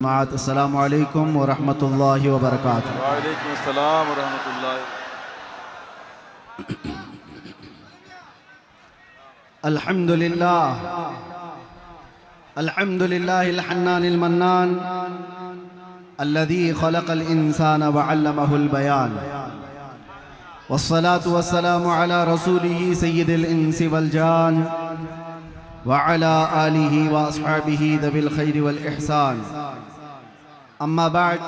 अस्सलामु अलैकुम व रहमतुल्लाहि व बरकातुहू। वालेकुम अस्सलाम व रहमतुल्लाहि। अल्हम्दुलिल्लाह अल्हम्दुलिल्लाहिल हन्नानिल मन्नान अल्लज़ी खलक़ल इंसाना व अल्लमहुल बयान वस्सलातु वस्सलामु अला रसूलिही सय्यिदिल इंसी वल जान व अला आलिही व अस्हाबिही दविल खैरि वल इहसान। अम्मा बाद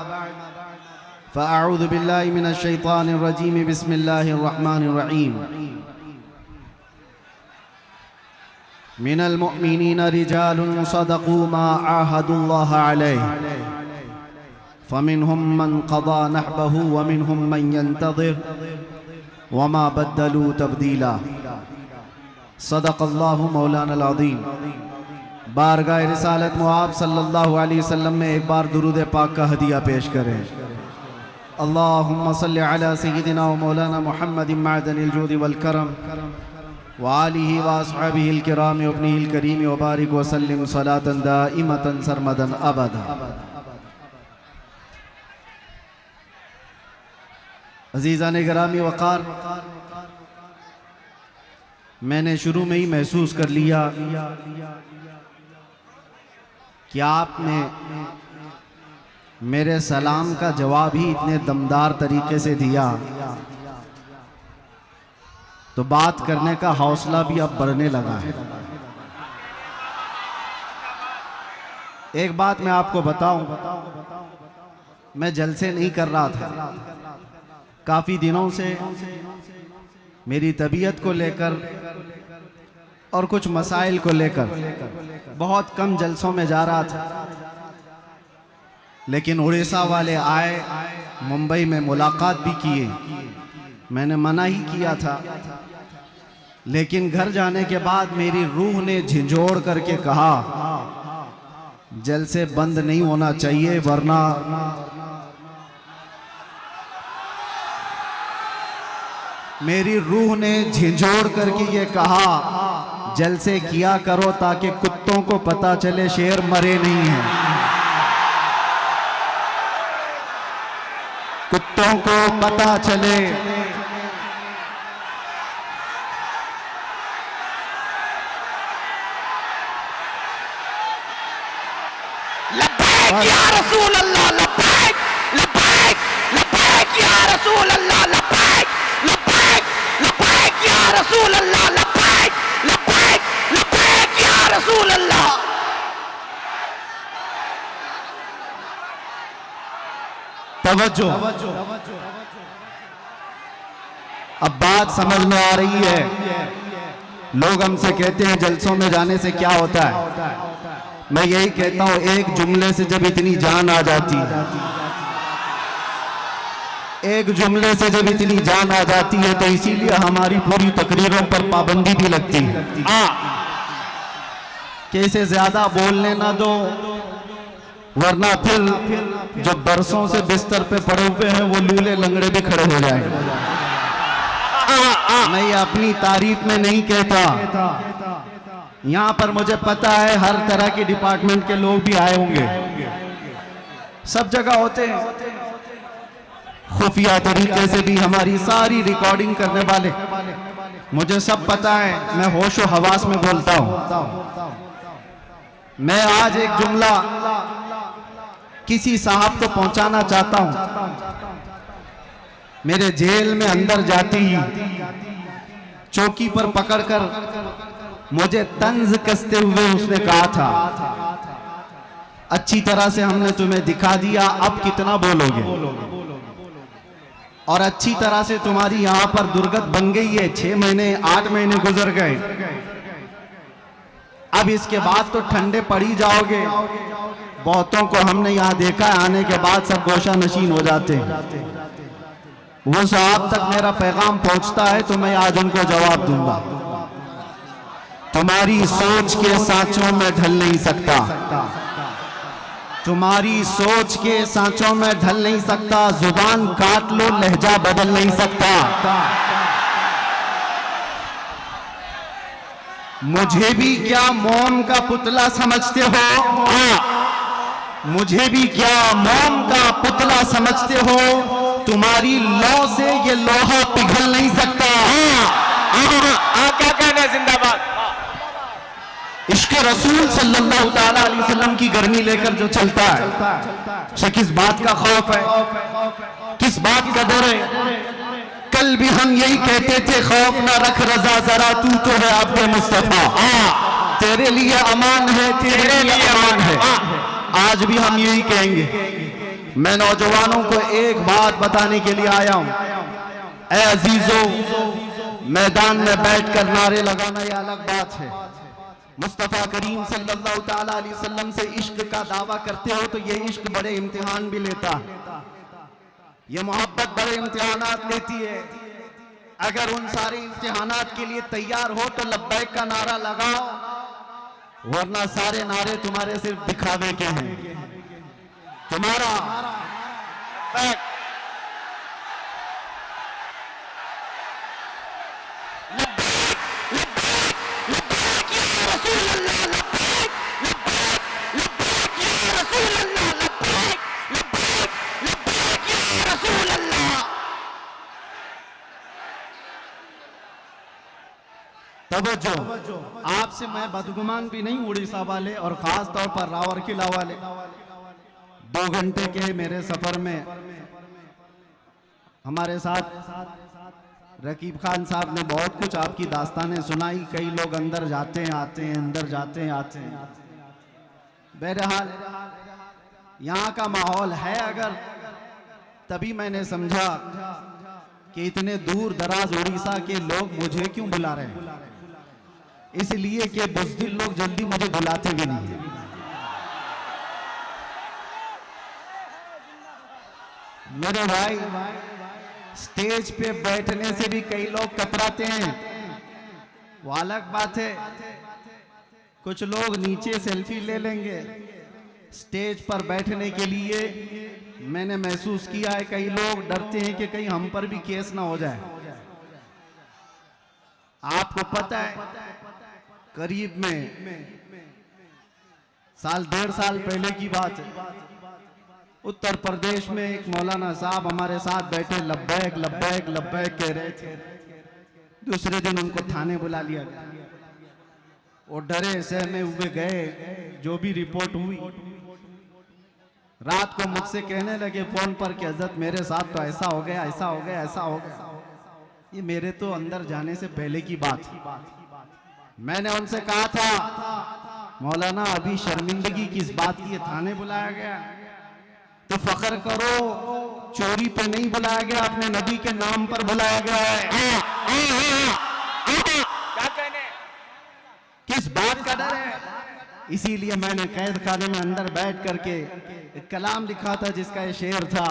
फ़अऊज़ु बिल्लाहि मिनश शैतानिर रजीम बिस्मिल्लाहिर रहमानिर रहीम। मिनल मुअमिनीना रिजालुन सदक़ू मा आहदुल्लाह अलैहि फ़मिनहुम मन क़ज़ा नहबहु व मिनहुम मन यंतज़िर व मा बद्दलू तब्दीला। सदक़ल्लाहु मौलानल अज़ीम। बारगाह रिसालत मुआब सल्लल्लाहु अलैहि वसल्लम में एक बार दुरूद पाक का हदिया पेश करें। अल्लाहुम्मा सल्लि अला सय्यिदिना व मौलाना मुहम्मदिन मअदनिल जूदि वल करम व आलिहि व अस्हाबिहिल किराम व इब्निहिल करीम व बारिक व सल्लिम सलातन दाइमतन सरमदन अबदा। अज़ीज़ान गिरामी वक़ार, मैंने शुरू में ही महसूस कर लिया कि आपने मेरे सलाम का जवाब ही इतने दमदार तरीके से दिया तो बात करने का हौसला भी अब बढ़ने लगा है। एक बात मैं आपको बताऊं, मैं जलसे नहीं कर रहा था। काफी दिनों से मेरी तबीयत को लेकर और कुछ मसाइल को लेकर बहुत कम जलसों में जा रहा था, लेकिन उड़ीसा वाले आए, मुंबई में मुलाकात भी किए। मैंने मना ही किया था, लेकिन घर जाने के बाद मेरी रूह ने झिंझोड़ करके कहा जलसे बंद नहीं होना चाहिए, वरना मेरी रूह ने झिंझोड़ करके ये कहा जलसे किया करो ताकि कुत्तों को पता चले शेर मरे नहीं हैं। कुत्तों को पता चले लब्बैक या रसूल अल्लाह, लब्बैक लब्बैक लब्बैक या रसूल अल्लाह, लब्बैक लब्बैक लब्बैक या रसूल अल्लाह, लब्बैक लब्बैक लब्बैक या रसूल अल्लाह। तवज्जो, अब बात समझ में आ रही है। लोग हमसे कहते हैं जलसों में जाने से क्या होता है। मैं यही कहता हूं, एक जुमले से जब इतनी जान आ जाती है, एक जुमले से जब इतनी जान आ जाती है तो इसीलिए हमारी पूरी तकरीरों पर पाबंदी भी लगती है कि इसे ज्यादा बोलने ना दो, वरना फिर जो बरसों से बिस्तर पे पड़े हुए हैं वो लूले लंगड़े भी खड़े हो जाएंगे। मैं ये अपनी तारीफ में नहीं कहता, यहाँ पर मुझे पता है हर तरह के डिपार्टमेंट के लोग भी आए होंगे, सब जगह होते हैं। खुफिया तरीके से भी हमारी सारी रिकॉर्डिंग करने वाले, मुझे सब पता है। मैं होशो हवास में बोलता हूँ। मैं आज एक जुमला किसी साहब को पहुंचाना चाहता हूं। मेरे जेल में अंदर जाती ही चौकी पर पकड़कर मुझे तंज कसते हुए उसने कहा था, अच्छी तरह से हमने तुम्हें दिखा दिया, अब कितना बोलोगे। और अच्छी तरह से तुम्हारी यहां पर दुर्गत बन गई है। 6 महीने 8 महीने गुजर गए, अब इसके बाद तो ठंडे पड़ ही जाओगे। बहुतों को हमने यहाँ देखा है, आने के बाद सब गोशा नशीन हो जाते हैं। वो साहब तक मेरा पैगाम पहुंचता है तो मैं आज उनको जवाब दूंगा। तुम्हारी सोच के सांचों में ढल नहीं सकता, तुम्हारी सोच के सांचों में ढल नहीं सकता। जुबान काट लो, लहजा बदल नहीं सकता। मुझे भी क्या मोम का पुतला समझते हो? मुझे भी क्या मोम का पुतला समझते हो? तुम्हारी लौ से ये लोहा पिघल नहीं सकता। क्या कहना है? जिंदाबाद। इश्क रसूल सल्लल्लाहु ताला अलैहि वसल्लम की गर्मी लेकर जो चलता है, उसे किस बात का खौफ है, किस बात का डर है? कल भी हम यही कहते थे, खौफ ना रख रजा जरा, तू तो है आपके मुस्तफा, तेरे लिए अमान है, तेरे लिए अमान है। आज भी हम यही कहेंगे। मैं नौजवानों को एक बात बताने के लिए आया हूं। ऐ अजीजों, मैदान में बैठकर नारे लगाना यह अलग बात है। मुस्तफा करीम सल्लल्लाहु ताला अलैहि वसल्लम से इश्क का दावा करते हो तो ये इश्क बड़े इम्तिहान भी लेता है, ये मोहब्बत बड़े इम्तिहानात लेती है। अगर उन सारे इम्तिहानात के लिए तैयार हो तो लब्बैक का नारा लगाओ, वरना सारे नारे तुम्हारे सिर्फ दिखावे के हैं। तुम्हारा तवज्जो, आपसे मैं बदगुमान भी नहीं, उड़ीसा वाले और खास तौर पर रावरकिला वाले। 2 घंटे के मेरे सफर में हमारे साथ रकीब खान साहब ने बहुत कुछ आपकी दास्तानें सुनाई। कई लोग अंदर जाते हैं आते हैं, अंदर जाते हैं आते हैं। बहरहाल यहाँ का माहौल है अगर, तभी मैंने समझा कि इतने दूर दराज उड़ीसा के लोग मुझे क्यों बुला रहे हैं। इसलिए कि बुज़दिल लोग जल्दी मुझे बुलाते भी नहीं। मेरे भाई, स्टेज पे बैठने से भी कई लोग कतराते हैं, वो अलग बात है। कुछ लोग नीचे सेल्फी ले लेंगे। स्टेज पर बैठने के लिए मैंने महसूस किया है कई लोग डरते हैं कि कहीं हम पर भी केस ना हो जाए। आपको पता है, करीब में साल 1.5 साल पहले की बात है, उत्तर प्रदेश में एक मौलाना साहब हमारे साथ बैठे लब्बैक लब्बैक लब्बैक कह रहे थे। दूसरे दिन उनको थाने बुला लिया गया। वो डरे सहमे हुए गए, जो भी रिपोर्ट हुई। रात को मुझसे कहने लगे फोन पर कि हजरत मेरे साथ तो ऐसा हो गया, ऐसा हो गया, ऐसा हो गया। ये मेरे तो अंदर जाने से पहले की बात। मैंने उनसे कहा था, मौलाना अभी शर्मिंदगी किस बात की है, थाने बुलाया गया तो फख्र करो, चोरी पे नहीं बुलाया गया, अपने नबी के नाम पर बुलाया गया है। क्या कहने? किस बात का डर है? इसीलिए मैंने कैद खाने में अंदर बैठ करके एक कलाम लिखा था जिसका ये शेर था,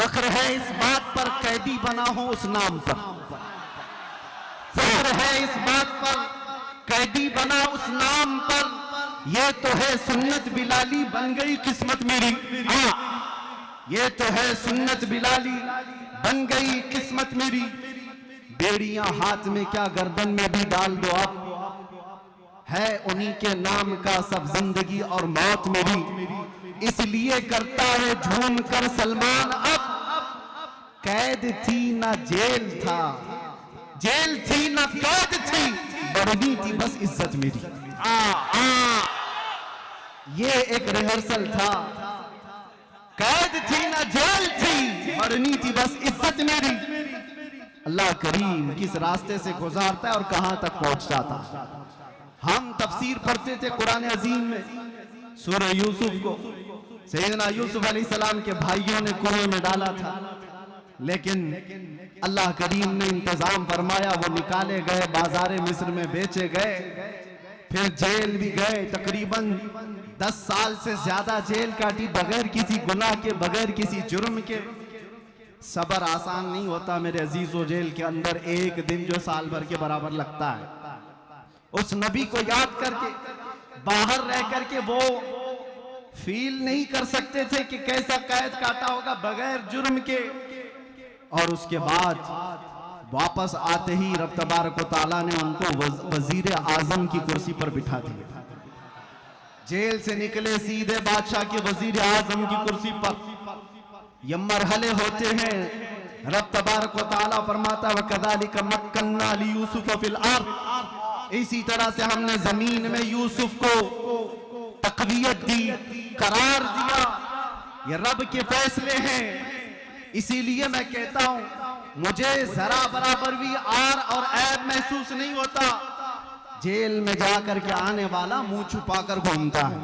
फख्र है इस बात पर कैदी बना हो उस नाम पर, फख्र है इस बात पर कैदी बना उस नाम पर, ये तो है सुन्नत बिलाली बन गई किस्मत मेरी। ये तो है सुन्नत बिलाली बन गई किस्मत मेरी। बेड़ियां हाथ में क्या गर्दन में भी डाल दो आप, है उन्हीं के नाम का सब जिंदगी और मौत मेरी। इसलिए करता है झूम कर सलमान अब, कैद थी ना जेल था, जेल थी ना कैद थी, बढ़नी थी बस इज्जत मेरी। ये एक रिहर्सल था, कैद थी ना जेल थी, बढ़नी थी बस इज्जत मेरी। अल्लाह करीम किस रास्ते से गुजारता है और कहां तक पहुंच जाता। हम तफसीर पढ़ते थे कुरान अजीम में, सूरह यूसुफ को सैयदना यूसुफ अलैहिस्सलाम के भाइयों ने कुएं में डाला था, लेकिन अल्लाह करीम ने इंतजाम फरमाया, वो निकाले गए, बाजारे मिस्र में बेचे गए, फिर जेल भी गए। तकरीबन 10 साल से ज्यादा जेल काटी बगैर किसी गुनाह के, बगैर किसी जुर्म के। सबर आसान नहीं होता मेरे अजीजों। जेल के अंदर एक दिन जो साल भर के बराबर लगता है, उस नबी को याद करके बाहर रह करके वो फील नहीं कर सकते थे कि कैसा कैद काटा होगा बगैर जुर्म के। और उसके बाद वापस आते ही रब तबारक व तआला ने उनको वजीर आजम की कुर्सी पर बिठा दिया। जेल से निकले सीधे बादशाह के वजीर आजम की कुर्सी पर। ये मरहले होते हैं। रब तबारक व तआला फरमाता है वकज़ालिक मक्कन्ना लियूसुफ फिल अर्द, इसी तरह से हमने जमीन में यूसुफ को तक़वियत दी, करार दिया। ये रब के फैसले हैं। इसीलिए मैं कहता हूं मुझे जरा बराबर भी आर और ऐब महसूस नहीं होता। जेल में जाकर के आने वाला मुंह छुपाकर घूमता है,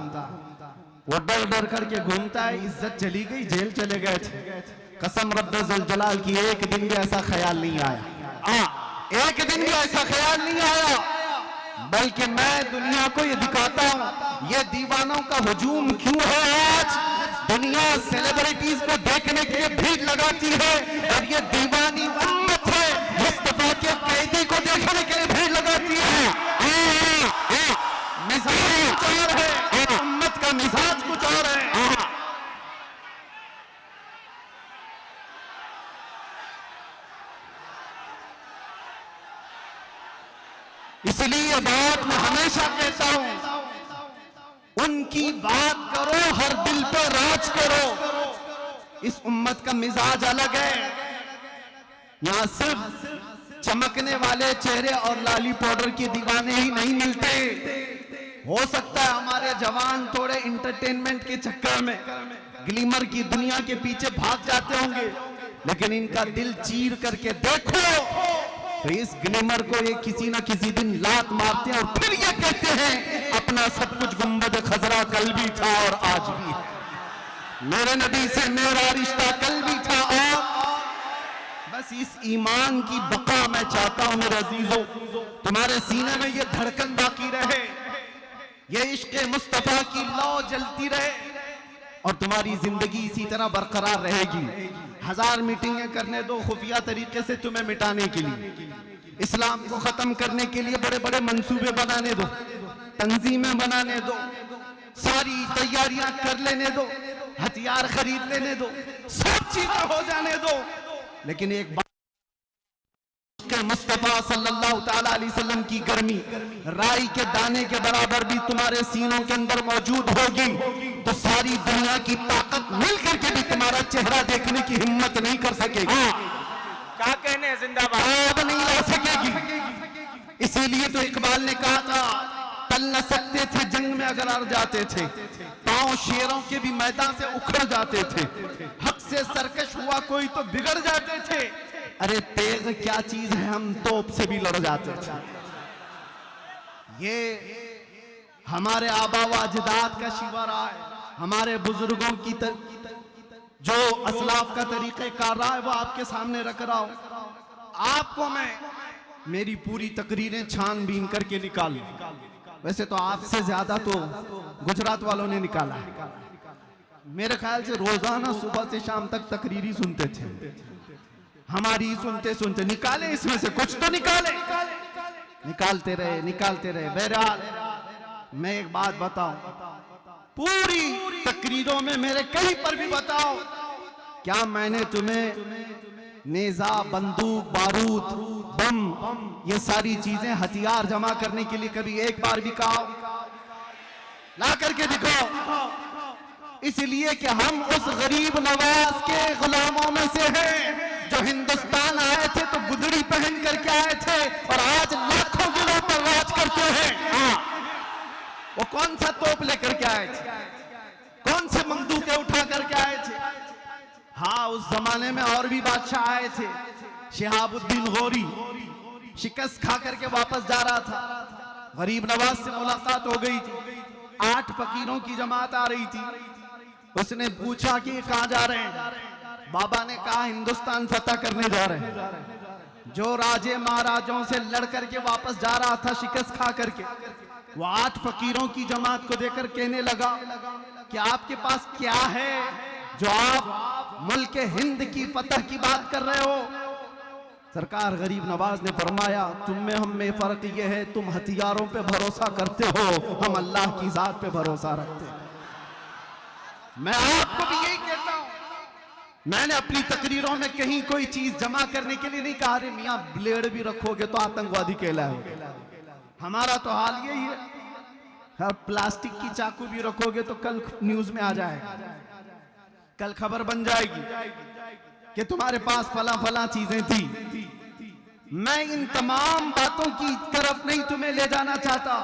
वो डर डर करके घूमता है। इज्जत चली गई, जेल चले गए थे। कसम रब्बे जुल जलाल की एक दिन भी ऐसा ख्याल नहीं आया। एक दिन भी ऐसा ख्याल नहीं आया, बल्कि मैं दुनिया को ये दिखाता हूं ये दीवानों का हुजूम क्यों है। आज दुनिया सेलिब्रिटीज को देखने के लिए भीड़ लगाती है और ये दीवानी उम्मत है मुस्तफा के कैदी को देखने के लिए भीड़ लगाती है। मिजाज कुछ और है, उम्मत का मिजाज कुछ और है। इसलिए बात मैं हमेशा कहता हूं उनकी बात करो, हर दिल पे राज करो। इस उम्मत का मिजाज अलग है। यहां सिर्फ चमकने वाले चेहरे और लाली पाउडर के दीवाने ही नहीं मिलते। हो सकता है हमारे जवान थोड़े इंटरटेनमेंट के चक्कर में ग्लिमर की दुनिया के पीछे भाग जाते होंगे, लेकिन इनका दिल चीर करके देखो तो इस ग्लिमर को ये किसी ना किसी दिन लात मारते हैं और फिर ये कहते हैं अपना सब कुछ गुंबद खजरा कल भी था और आज भी है। मेरे नबी से मेरा रिश्ता कल भी था और बस इस ईमान की बका मैं चाहता हूं मेरे अजीजों, तुम्हारे सीने में ये धड़कन बाकी रहे, ये इश्क मुस्तफा की लौ जलती रहे और तुम्हारी जिंदगी इसी तरह बरकरार रहेगी। 1000 मीटिंगें करने दो खुफिया तरीके से तुम्हें मिटाने के लिए, इस्लाम को खत्म करने के लिए बड़े बड़े मंसूबे बनाने दो, तंजीमें बनाने दो, सारी तैयारियां कर लेने दो, हथियार खरीद लेने दो, सब चीजें हो जाने दो, लेकिन एक बात मुस्तफा सल्लल्लाहु ताला अलैहि वसल्लम की गर्मी राई के दाने के बराबर भी तुम्हारे सीनों के अंदर मौजूद होगी तो सारी दुनिया की ताकत मिलकर के भी तुम्हारा चेहरा देखने की हिम्मत नहीं कर सकेगी। क्या कहने जिंदाबाद अब नहीं ला सकेगी। इसीलिए तो इकबाल ने कहा था टल न सकते थे जंग में अगर हार जाते थे, पांव शेरों के भी मैदान से उखड़ जाते थे, हक से सरकश हुआ कोई तो बिगड़ जाते थे। अरे तेग क्या चीज है, हम तोप से भी लड़ जाते थे। ये हमारे आबा व अजदाद का शिवा रहा है, हमारे बुजुर्गों की जो असलाफ का तरीक़ेकार रहा है वो आपके सामने रख रहा हूं। आपको मैं मेरी पूरी तकरीरें छानबीन करके निकालूं। वैसे तो आपसे ज्यादा तो गुजरात वालों ने निकाला है। मेरे ख्याल से रोजाना सुबह से शाम तक तकरीरी सुनते थे, हमारी सुनते सुनते निकाले इसमें से कुछ तो निकाले, निकालते रहे। बहरहाल मैं एक बात बताऊं, पूरी तकरीरों में मेरे कहीं पर भी बताओ क्या मैंने तुम्हें नेजा, बंदूक, बारूद, बम, ये सारी चीजें हथियार जमा करने के लिए कभी एक बार भी कहा? ला करके दिखाओ। इसलिए कि हम उस गरीब नवाज के गुलामों में से हैं जो हिंदुस्तान आए थे तो गुदड़ी पहन करके आए थे और आज लाखों दिलों पर राज करते हैं। वो कौन सा तोप लेकर के आए थे, कौन से बंदूकें उठा करके आए थे? हाँ, उस जमाने में और भी बादशाह आए थे। शिहाबुद्दीन गौरी शिकस्त खा करके वापस जा रहा था, गरीब नवाज से मुलाकात हो गई थी। 8 फकीरों की जमात आ रही थी। उसने पूछा कि कहां जा रहे हैं? बाबा ने कहा हिंदुस्तान फतह करने जा रहे हैं। जो राजे महाराजों से लड़ करके वापस जा रहा था शिकस्त खा करके, वो 8 फकीरों की जमात को देखकर कहने लगा कि आपके पास क्या है जो आप मुल्क हिंद की फतह की बात कर रहे हो? सरकार गरीब नवाज ने फरमाया तुम में हम में फर्क ये है तुम हथियारों पे भरोसा करते हो, हम अल्लाह की जात पे भरोसा रखते हैं। मैं आपको भी यही कहता हूं, मैंने अपनी तकरीरों में कहीं कोई चीज जमा करने के लिए नहीं कहा रे मियां ब्लेड भी रखोगे तो आतंकवादी कहलाओगे। हमारा तो हाल यही है। हर प्लास्टिक की चाकू भी रखोगे तो कल न्यूज में आ जाएगा, कल खबर बन जाएगी कि तुम्हारे पास फला फला चीजें थी। मैं इन तमाम बातों की तरफ नहीं तुम्हें ले जाना चाहता,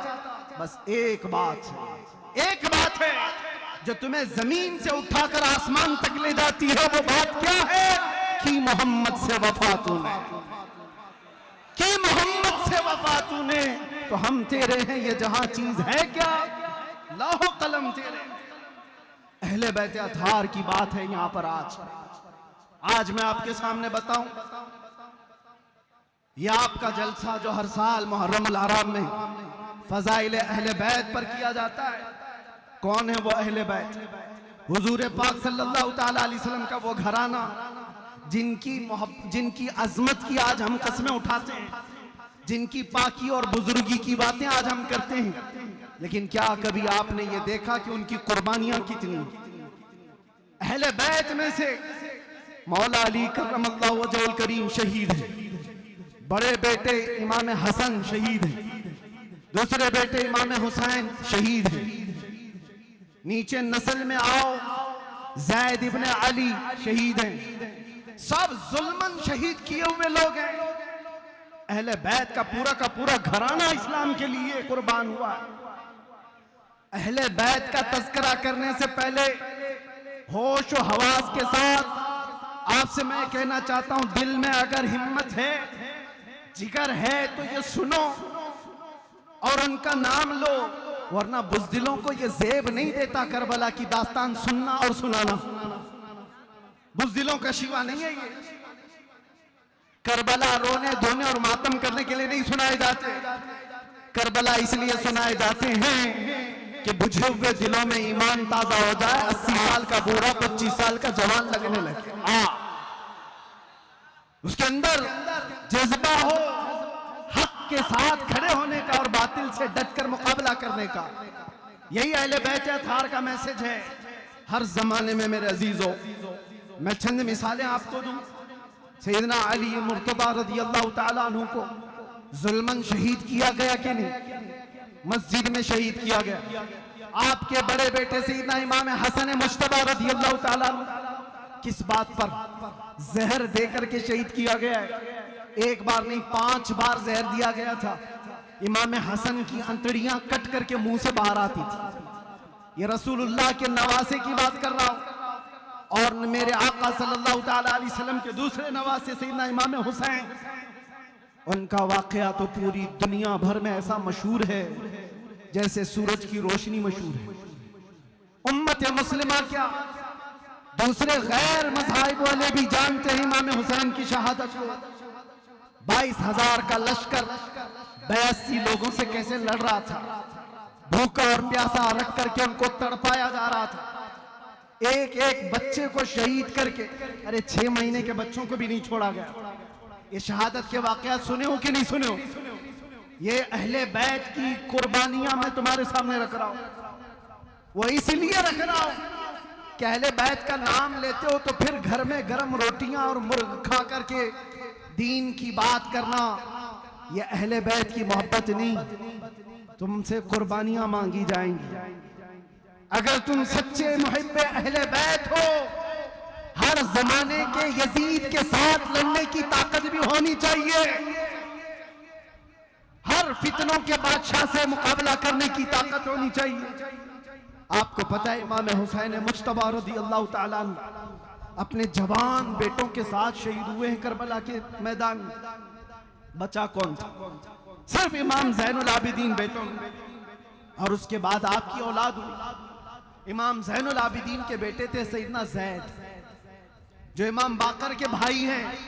बस एक बात है जो तुम्हें जमीन से उठाकर आसमान तक ले जाती है। वो बात क्या है कि मोहम्मद से वफा तूने, कि मोहम्मद से वफा तूने, तो हम तेरे हैं, ये जहां चीज है क्या, लाहो कलम तेरे। अहले बैत अतहार की बात है यहां पर। आज मैं आपके सामने बताऊं, यह आपका जलसा जो हर साल मुहर्रम अल हराम में फजाइल अहले बैत पर किया जाता है। कौन है वो अहले बैत? हुजूर पाक सल्लल्लाहु ताला अलैहि वसल्लम का वो घराना जिनकी अजमत की आज हम कस्में उठाते हैं, जिनकी पाकी और बुजुर्गी की बातें आज हम करते हैं। लेकिन क्या कभी आपने ये देखा कि उनकी कुर्बानियां कितनी? अहले बैत में से मौला अली करमल्लाहु वजहुल करीम शहीद है, बड़े बेटे इमाम हसन शहीद है, दूसरे बेटे इमाम हुसैन शहीद है। नीचे नस्ल में आओ, ज़ैद इब्न अली शहीद हैं। सब जुल्मन शहीद किए हुए लोग हैं। अहले बैत का पूरा घराना इस्लाम के लिए कुर्बान हुआ। अहले बैत का तज़किरा करने से पहले होश और हवास के साथ आपसे मैं कहना चाहता हूं, दिल में अगर हिम्मत है, जिगर है, तो ये सुनो और उनका नाम लो, वरना बुज़दिलों को ये ज़ेब नहीं देता करबला की दास्तान सुनना और सुनाना। बुज़दिलों का शिवा नहीं है ये। करबला रोने धोने और मातम करने के लिए नहीं सुनाए जाते। करबला इसलिए सुनाए जाते हैं कि बुझे हुए दिलों में ईमान ताजा हो जाए, 80 साल का बूढ़ा 25 साल का जवान लगने लगे। उसके अंदर जज्बा हो हक के साथ खड़े होने का और बातिल से डटकर मुकाबला करने का। यही अहले बैत अतहार का मैसेज है हर जमाने में। मेरे अजीजों, मैं चंद मिसालें आपको दूं। सैयदना अली मुर्तज़ा रज़ियल्लाहु ताला अन्हु को जुल्मन शहीद किया गया कि नहीं? मस्जिद में शहीद किया गया। आपके बड़े बेटे सैयदना इमाम हसन मुज्तबा रज़ियल्लाहु ताला अन्हु किस बात पर? जहर देकर के शहीद किया गया है। एक बार नहीं, 5 बार जहर दिया गया था। इमाम हसन की अंतड़ियां कट करके मुंह से बाहर आती थी। ये रसूलुल्लाह के नवासे की बात कर रहा हूं। और मेरे आका सल्लल्लाहु ताला अलैहि वसल्लम के दूसरे नवासे सैयदना इमाम हुसैन, उनका वाकया तो पूरी दुनिया भर में ऐसा मशहूर है जैसे सूरज की रोशनी मशहूर है। उम्मत मुस्लिमा क्या, दूसरे गैर मज़ाहिब वाले भी जानते हैं इमाम हुसैन की शहादत को। 22,000 का लश्कर 82 लोगों से कैसे लड़ रहा था। भूखा और प्यासा रख करके उनको तड़पाया जा रहा था। एक एक बच्चे को शहीद करके, अरे 6 महीने के बच्चों को भी नहीं छोड़ा गया। ये शहादत के वाकयात सुने हो कि नहीं सुने हो? ये अहले बैत की कुर्बानियां मैं तुम्हारे सामने रख रहा हूं। वो इसलिए रख रहा हूं कि अहले बैत का नाम लेते हो तो फिर घर में गर्म रोटियां और मुर्ग खा करके दीन की बात करना, ये अहले बैत की मोहब्बत नहीं। तुमसे कुर्बानियां मांगी जाएंगी। अगर तुम सच्चे मुहिब्बे अहले बैत हो, हर जमाने के यजीद के साथ लड़ने की ताकत भी होनी चाहिए। हर फितनों के बादशाह से मुकाबला करने की ताकत होनी चाहिए। आपको पता है इमाम हुसैन मुज्तबा रज़ियल्लाहु ताला अन्हु अपने जवान बेटों के साथ शहीद हुए हैं करबला के मैदान में। बचा कौन था? सिर्फ इमाम ज़ैनुल आबिदीन बेटों ने। और उसके बाद आपकी औलाद हुई। इमाम ज़ैनुल आबिदीन के बेटे थे सैयदना ज़ैद, जो इमाम बाकर के भाई हैं।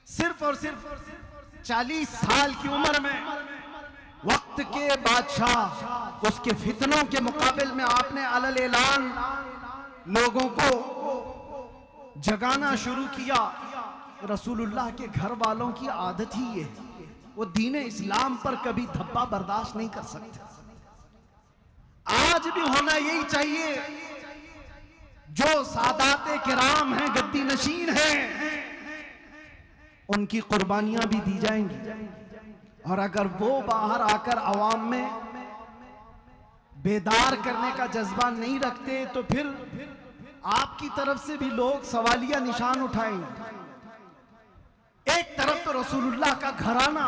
सिर्फ और सिर्फ 40 साल की उम्र में वक्त के बादशाह, उसके फितनों के मुकाबिल में आपने अलल ऐलान लोगों को जगाना शुरू किया। रसूलुल्लाह के घर वालों की आदत ही ये है, वो दीन इस्लाम पर कभी धब्बा बर्दाश्त नहीं कर सकते। आज भी होना यही चाहिए। जो सादाते किराम हैं, गद्दी नशीन हैं, उनकी कुर्बानियां भी दी जाएंगी। और अगर वो बाहर आकर अवाम में बेदार करने का जज्बा नहीं रखते तो फिर आपकी तरफ से भी लोग सवालिया निशान उठाएंगे। एक तरफ तो रसूलुल्लाह का घराना,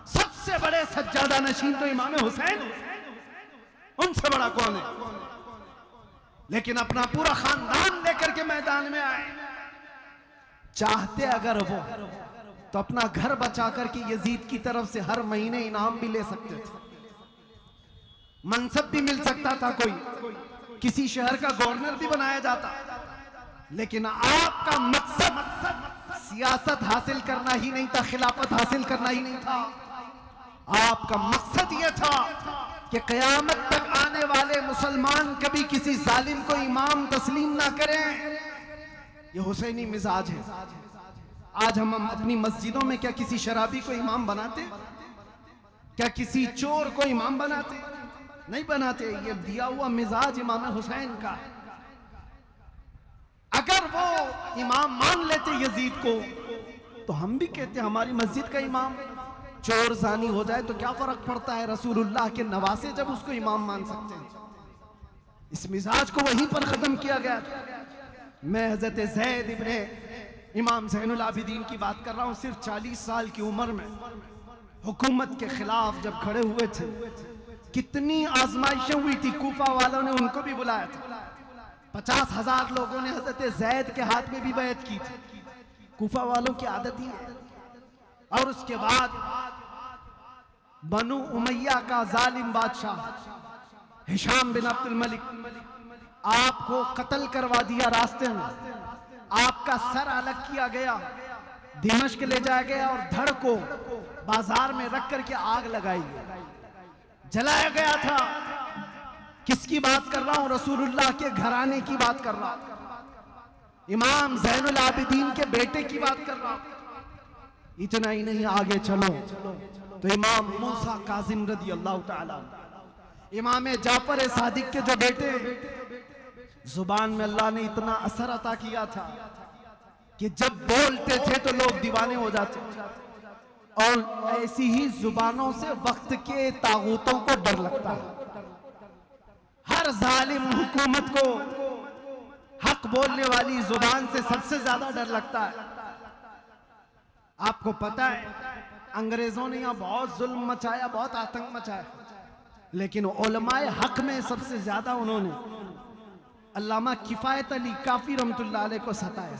सबसे बड़े सज्जादा नशीन तो इमाम हुसैन, उनसे बड़ा कौन है? लेकिन अपना पूरा खानदान लेकर के मैदान में आए। चाहते अगर वो तो अपना घर बचा करके यजीद की तरफ से हर महीने इनाम भी ले सकते थे, मनसब भी मिल सकता था, कोई किसी शहर का गवर्नर भी बनाया जाता। लेकिन आपका मकसद सियासत हासिल करना ही नहीं था, खिलाफत हासिल करना ही नहीं था। आपका मकसद यह था कि क़यामत तक आने वाले मुसलमान कभी किसी जालिम को इमाम तस्लीम ना करें। ये हुसैनी मिजाज है। आज हम अपनी मस्जिदों में क्या किसी शराबी को इमाम बनाते? क्या किसी चोर को इमाम बनाते? नहीं बनाते। ये दिया हुआ मिजाज इमाम हुसैन का। अगर वो इमाम मान लेते यजीद को तो हम भी कहते हमारी मस्जिद का इमाम चोर जानी हो जाए तो क्या फर्क पड़ता है? रसूलुल्लाह के नवासे जब उसको इमाम मान सकते हैं। इस मिजाज को वहीं पर खत्म किया गया। मैं हजरत ज़ैद इब्ने इमाम ज़ैनुल आबिदीन की बात कर रहा हूं। सिर्फ 40 साल की उम्र में हुकूमत के खिलाफ जब खड़े हुए थे, कितनी आजमाइशें हुई थी। कूफा वालों ने उनको भी बुलाया था। 50,000 लोगों ने हजरत ज़ैद के हाथ में भी बैत की थी। कूफा वालों की आदत ही है। और उसके बाद बनु उमैया का जालिम बादशाह हिशाम बिन अब्दुल मलिक आपको कत्ल करवा दिया। रास्ते में आपका सर अलग किया गया, दिमश्क ले जाया गया और धड़ को बाजार में रख करके आग लगाई, जलाया गया था। किसकी बात कर रहा हूं? रसूलुल्लाह के घराने की बात कर रहा हूं। इमाम ज़ैनुल आबिदीन के बेटे की बात कर रहा हूं। इतना ही नहीं, आगे चलो तो इमाम मूसा काजिम रदी अल्लाह ताला, इमाम जाफर सादिक के जो बेटे, जुबान में अल्लाह ने इतना असर अता किया था कि जब बोलते थे तो लोग दीवाने हो जाते। और ऐसी ही जुबानों से वक्त के तागूतों को डर लगता है। हर जालिम हुकूमत को हक बोलने वाली जुबान से सबसे ज्यादा डर लगता है। आपको पता है अंग्रेजों ने यहां बहुत जुल्म मचाया, बहुत आतंक मचाया, लेकिन उलमाए हक में सबसे ज्यादा उन्होंने अल्लामा किफायत अली काफी रहमतुल्लाह अलैह को सताया।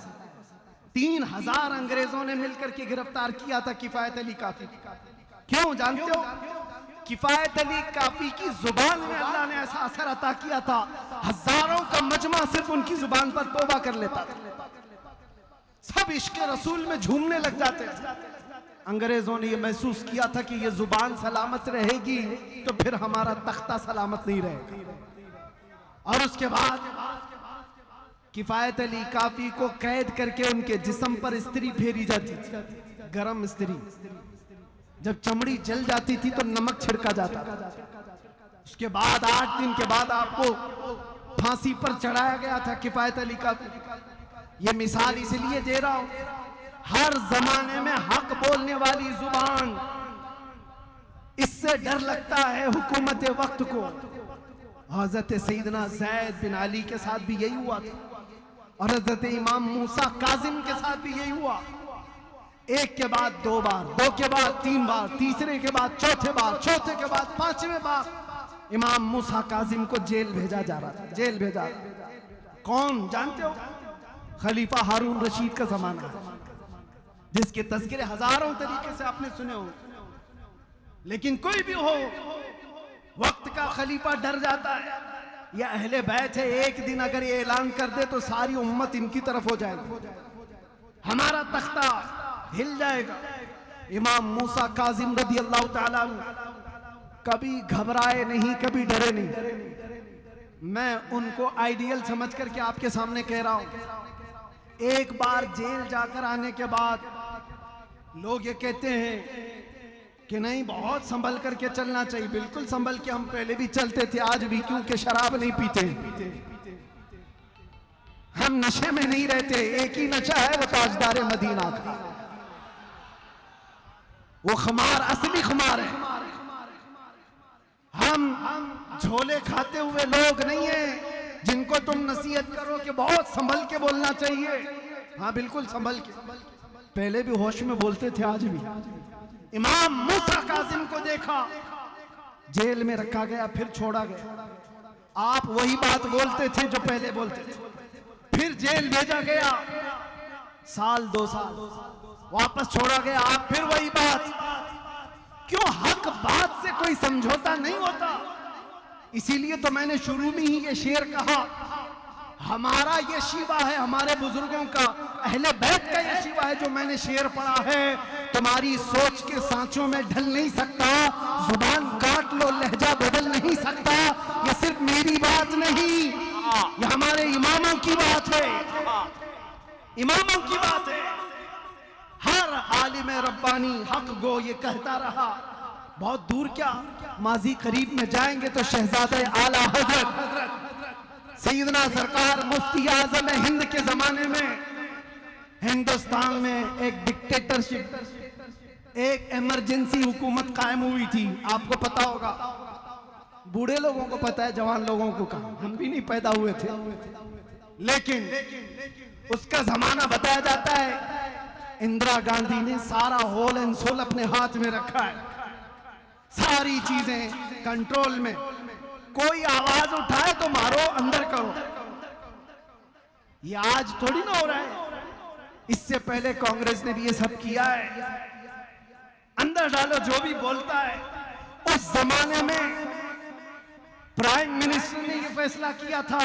3000 अंग्रेजों ने मिलकर के गिरफ्तार किया था किफायत अली काफी। क्यों जानते हो? किफायत अली काफी की जुबान में अल्लाह ने ऐसा असर अता किया था, हजारों का मजमा सिर्फ उनकी जुबान पर तौबा कर लेता था। सब इश्क रसूल में झूमने लग जाते थे। अंग्रेजों ने यह महसूस किया था कि यह जुबान सलामत रहेगी तो फिर हमारा तख्ता सलामत नहीं रहेगा। और उसके बाद किफायत अली काफी को कैद करके उनके जिस्म पर इस्त्री फेरी जाती थी, गरम इस्त्री। जब चमड़ी जल जाती थी तो नमक छिड़का जाता था। उसके बाद 8 दिन के बाद आपको फांसी पर चढ़ाया गया था किफायत अली काफी। ये मिसाल इसलिए दे रहा हूं, हर जमाने में हक बोलने वाली जुबान, इससे डर लगता है हुकूमत वक्त को। हजरत सईदना ज़ैद बिन अली के साथ भी यही हुआ था और हजरत इमाम मूसा काजिम के साथ भी यही हुआ। एक के बाद 2 बार, 2 के बाद 3 बार, तीसरे के बाद चौथे बार, चौथे के बाद 5वें बार इमाम मूसा काजिम को जेल भेजा जा रहा था। जेल भेजा कौन जानते हो? खलीफा हारून रशीद का जमाना, जिसके तज़किरे हजारों तरीके से आपने सुने हो। लेकिन कोई भी हो, वक्त का खलीफा डर जाता है। यह अहले बैत है, एक दिन अगर ये ऐलान कर दे तो सारी उम्मत इनकी तरफ हो जाएगी, हमारा तख्ता हिल जाएगा। इमाम मूसा काजिम रदी अल्लाह ताला कभी घबराए नहीं, कभी डरे नहीं। मैं उनको आइडियल समझ करके आपके सामने कह रहा हूं। एक बार जेल जाकर आने के बाद लोग ये कहते हैं कि नहीं, बहुत संभल करके चलना चाहिए। बिल्कुल संभल के हम पहले भी चलते थे, आज भी, क्योंकि शराब नहीं पीते, हम नशे में नहीं रहते। एक ही नशा है, वो ताजदार मदीना का, वो खुमार असली खुमार है। हम झोले खाते हुए लोग नहीं है जिनको तुम नसीहत करो कि बहुत संभल के बोलना चाहिए। हाँ बिल्कुल संभल के, पहले भी होश में बोलते थे, आज भी। इमाम मूसा कासिम को देखा, जेल में रखा गया, फिर छोड़ा गया। आप वही बात बोलते थे जो पहले बोलते थे, फिर जेल भेजा गया, साल 2 साल, वापस छोड़ा गया, आप फिर वही बात। क्यों? हक बात से कोई समझौता नहीं होता। इसीलिए तो मैंने शुरू में ही ये शेर कहा, हमारा ये शिवा है, हमारे बुजुर्गों का, अहले बैत का ये शिवा है जो मैंने शेर पढ़ा है। तुम्हारी सोच के सांचों में ढल नहीं सकता, जुबान काट लो लहजा बदल नहीं सकता। ये सिर्फ मेरी बात नहीं, ये हमारे इमामों की बात है, इमामों की बात है। हर आलिम रब्बानी हक गो ये कहता रहा। बहुत दूर क्या, माजी करीब में जाएंगे तो शहजादे आला हजरत सैयदना सरकार मुफ्ती आजम हिंद के जमाने में हिंदुस्तान में एक डिक्टेटरशिप, एक इमरजेंसी हुकूमत कायम हुई थी। आपको पता होगा, बूढ़े लोगों को पता है, जवान लोगों को कहा, हम भी नहीं पैदा हुए थे, लेकिन उसका जमाना बताया जाता है। इंदिरा गांधी ने सारा होल एंड सोल अपने हाथ में रखा है, सारी चीजें कंट्रोल में। कोई आवाज उठाए तो मारो, अंदर करो। ये आज थोड़ी ना हो रहा है, इससे पहले कांग्रेस ने भी ये सब किया है। अंदर डालो जो भी बोलता है। उस जमाने में प्राइम मिनिस्टर ने यह फैसला किया था,